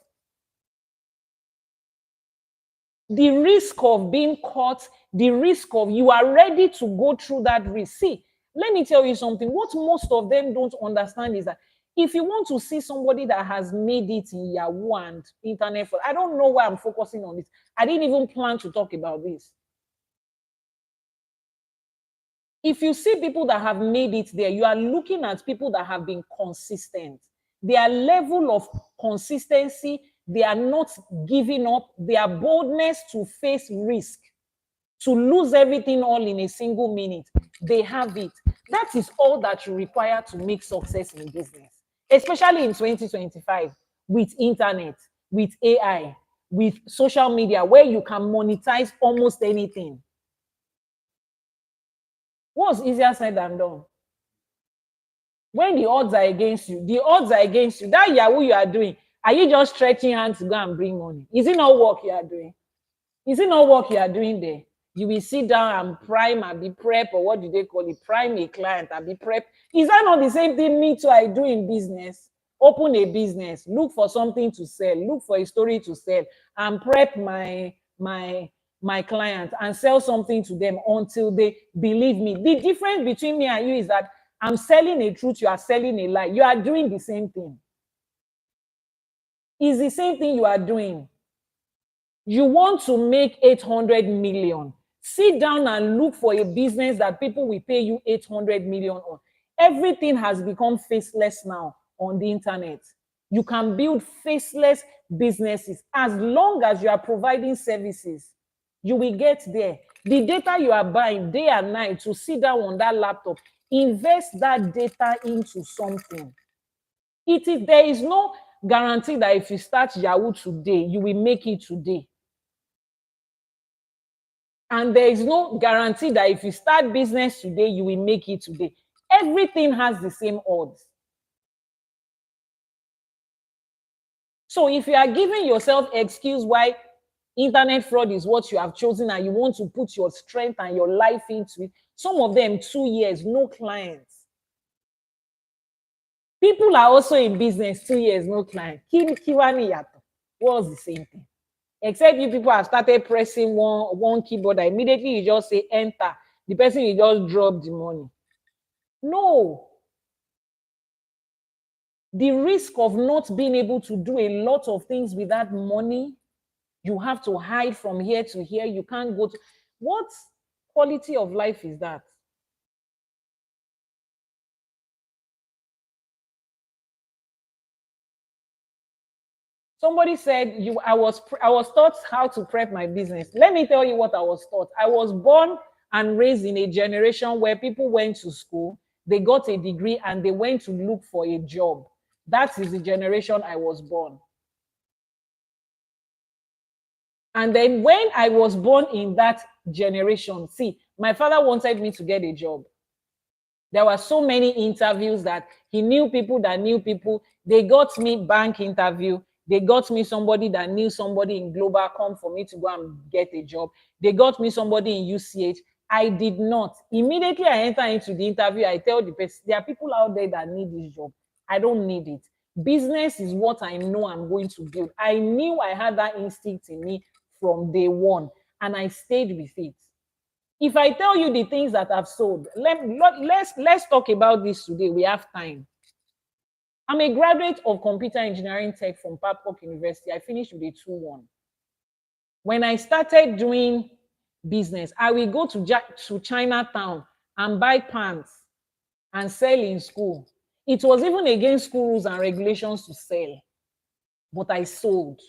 The risk of being caught, the risk of you are ready to go through that risk. See, let me tell you something. What most of them don't understand is that if you want to see somebody that has made it in Yahoo and internet, I don't know why I'm focusing on this. I didn't even plan to talk about this. If you see people that have made it there, you are looking at people that have been consistent. Their level of consistency, they are not giving up, their boldness to face risk, to lose everything all in a single minute, they have it. That is all that you require to make success in business, especially in 2025 with internet, with AI, with social media, where you can monetize almost anything. What's easier said than done? When the odds are against you, that Yahoo you are doing, are you just stretching hands to go and bring money? Is it not work you are doing? Is it not work you are doing there? You will sit down and prime and be prep, or what do they call it? Prime a client and be prep. Is that not the same thing me too I do in business? Open a business, look for something to sell, look for a story to sell, and prep my clients and sell something to them until they believe me. The difference between me and you is that I'm selling a truth, you are selling a lie. You are doing the same thing. It's the same thing you are doing. You want to make 800 million. Sit down and look for a business that people will pay you 800 million on. Everything has become faceless now on the internet. You can build faceless businesses as long as you are providing services. You will get there. The data you are buying day and night to sit down on that laptop, invest that data into something. There is no guarantee that if you start Yahoo today, you will make it today. And there is no guarantee that if you start business today, you will make it today. Everything has the same odds. So if you are giving yourself excuse why internet fraud is what you have chosen and you want to put your strength and your life into it, some of them 2 years, no clients. People are also in business 2 years, no client. Kiwani yato was the same thing. Except you people have started pressing one keyboard, and immediately you just say enter. The person will just drop the money. No. The risk of not being able to do a lot of things with that money, you have to hide from here to here. You can't go to. What quality of life is that? Somebody said I was taught how to prep my business. Let me tell you what I was taught. I was born and raised in a generation where people went to school, they got a degree, and they went to look for a job. That is the generation I was born. And then when I was born in that generation, see, my father wanted me to get a job. There were so many interviews that he knew people that knew people. They got me bank interview. They got me somebody that knew somebody in Global.com for me to go and get a job. They got me somebody in UCH. I did not. Immediately I enter into the interview, I tell the person, there are people out there that need this job. I don't need it. Business is what I know I'm going to build. I knew I had that instinct in me from day one, and I stayed with it. If I tell you the things that I've sold, let's talk about this today. We have time. I'm a graduate of computer engineering tech from Babcock University. I finished with a 2-1. When I started doing business, I will go to Chinatown and buy pants and sell in school. It was even against school rules and regulations to sell, but I sold.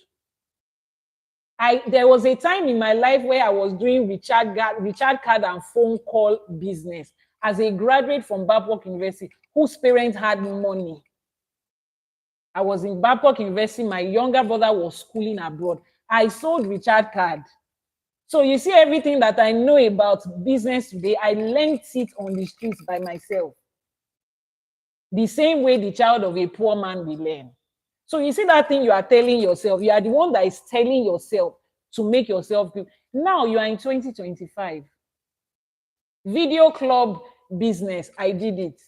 There was a time in my life where I was doing Richard card and phone call business as a graduate from Babcock University whose parents had money. I was in Babcock University. My younger brother was schooling abroad. I sold Richard card. So you see, everything that I know about business today, I learned it on the streets by myself. The same way the child of a poor man will learn. So you see that thing you are telling yourself, you are the one that is telling yourself to make yourself feel. Now you are in 2025. Video club business, I did it.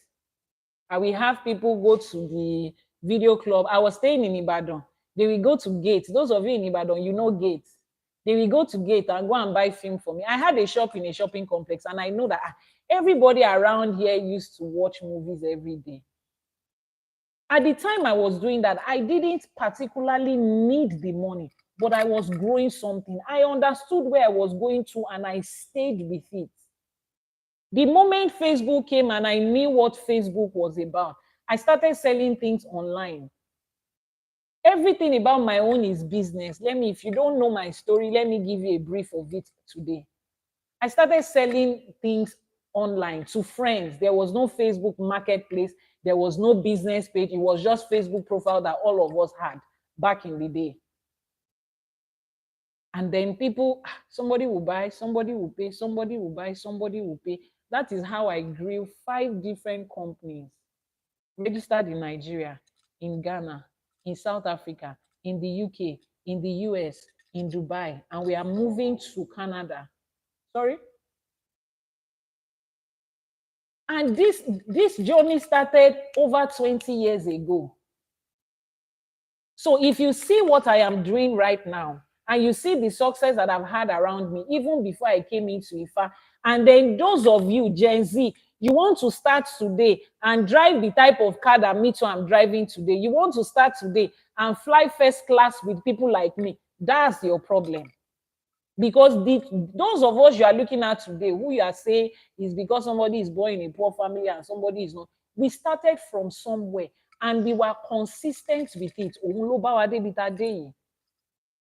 I will have people go to the video club. I was staying in Ibadan. They will go to Gate. Those of you in Ibadan, you know Gate. They will go to Gate and go and buy film for me. I had a shop in a shopping complex, and I know that everybody around here used to watch movies every day. At the time I was doing that, I didn't particularly need the money, but I was growing something. I understood where I was going to, and I stayed with it. The moment Facebook came and I knew what Facebook was about, I started selling things online. Everything about my own is business. If you don't know my story, let me give you a brief of it today. I started selling things online to friends. There was no Facebook marketplace. There was no business page. It was just Facebook profile that all of us had back in the day. And then somebody will buy, somebody will pay, somebody will buy, somebody will pay. That is how I grew 5 different companies registered in Nigeria, in Ghana, in South Africa, in the UK, in the US, in Dubai, and we are moving to Canada Sorry. And this journey started over 20 years ago. So if you see what I am doing right now, and you see the success that I've had around me, even before I came into IFA, and then those of you, Gen Z, you want to start today and drive the type of car that me too I'm driving today. You want to start today and fly first class with people like me. That's your problem. Because those of us you are looking at today, who you are saying is because somebody is born in a poor family and somebody is not, we started from somewhere and we were consistent with it.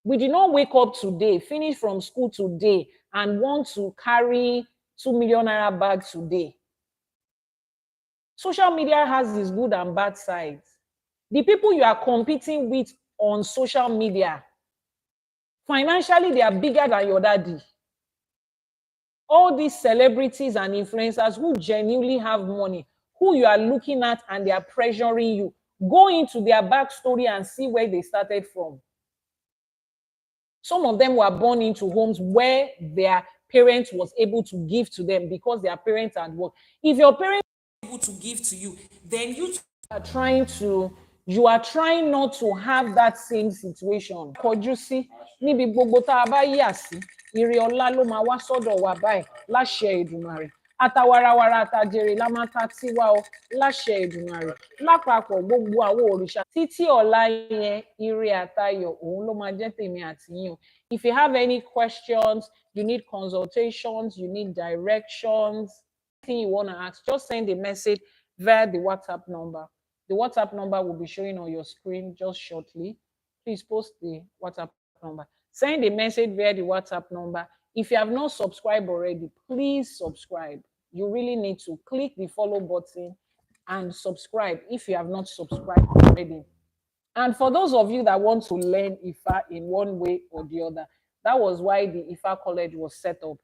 We did not wake up today, finish from school today, and want to carry 2 million naira bag today. Social media has its good and bad sides. The people you are competing with on social media, financially, they are bigger than your daddy. All these celebrities and influencers who genuinely have money, who you are looking at and they are pressuring you, go into their backstory and see where they started from. Some of them were born into homes where their parents was able to give to them because their parents had worked. If your parents are able to give to you, then you are trying not to have that same situation. Kọjú sí níbi gbogbo tá a bá yà sí, ire ọlá ló máa wá sọ́dọ̀ wa báyìí láṣẹ Èdùmàrè. Atawarawara àtàjèrè la máa ta tiwa o láṣẹ Èdùmàrè. Lápapọ̀ gbogbo àwọn òrìṣà títí ọ̀la yẹn ire àtayọ̀ òun ló máa jẹ́ tèmi àti yín o. If you have any questions, you need consultations, you need directions, anything you want to ask, just send a message via the WhatsApp number. The WhatsApp number will be showing on your screen just shortly. Please post the WhatsApp number. Send a message via the WhatsApp number. If you have not subscribed already, please subscribe. You really need to click the follow button and subscribe if you have not subscribed already. And for those of you that want to learn IFA in one way or the other, that was why the IFA College was set up,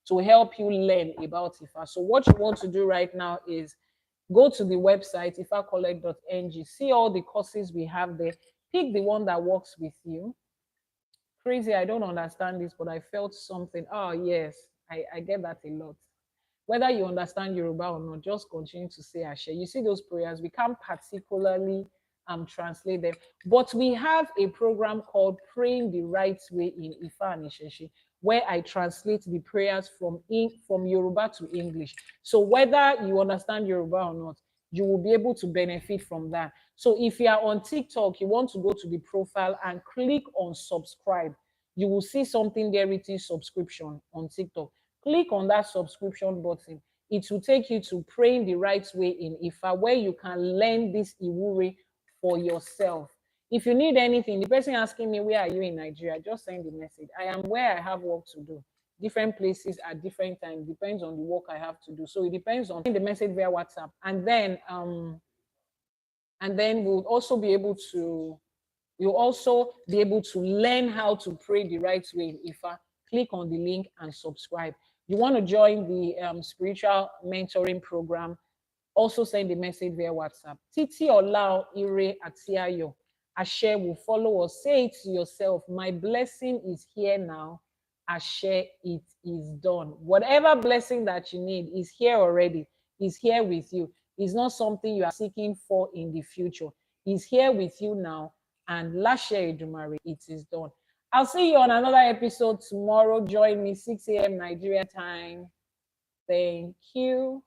to help you learn about IFA. So what you want to do right now is go to the website, ifacollege.ng, see all the courses we have there, pick the one that works with you. Crazy, I don't understand this, but I felt something. Oh, yes, I get that a lot. Whether you understand Yoruba or not, just continue to say Ashe. You see those prayers, we can't particularly translate them, but we have a program called Praying the Right Way in Ifa and Isheshe, where I translate the prayers from Yoruba to English. So whether you understand Yoruba or not, you will be able to benefit from that. So if you are on TikTok, you want to go to the profile and click on subscribe. You will see something there written subscription on TikTok. Click on that subscription button. It will take you to Praying the Right Way in Ifa, where you can learn this Ìwòrì for yourself. If you need anything, the person asking me, where are you in Nigeria? Just send the message. I am where I have work to do. Different places at different times, depends on the work I have to do. So it depends on the message via WhatsApp. And then we'll also be able to learn how to pray the right way in Ifa. Click on the link and subscribe. You want to join the spiritual mentoring program, also send a message via WhatsApp. Titi Olao Ire Atiayo. Ashe will follow us. Say it to yourself. My blessing is here now. Ashe, it is done. Whatever blessing that you need is here already. Is here with you. It's not something you are seeking for in the future. It's here with you now. And Lashe Edumare, it is done. I'll see you on another episode tomorrow. Join me 6 a.m. Nigeria time. Thank you.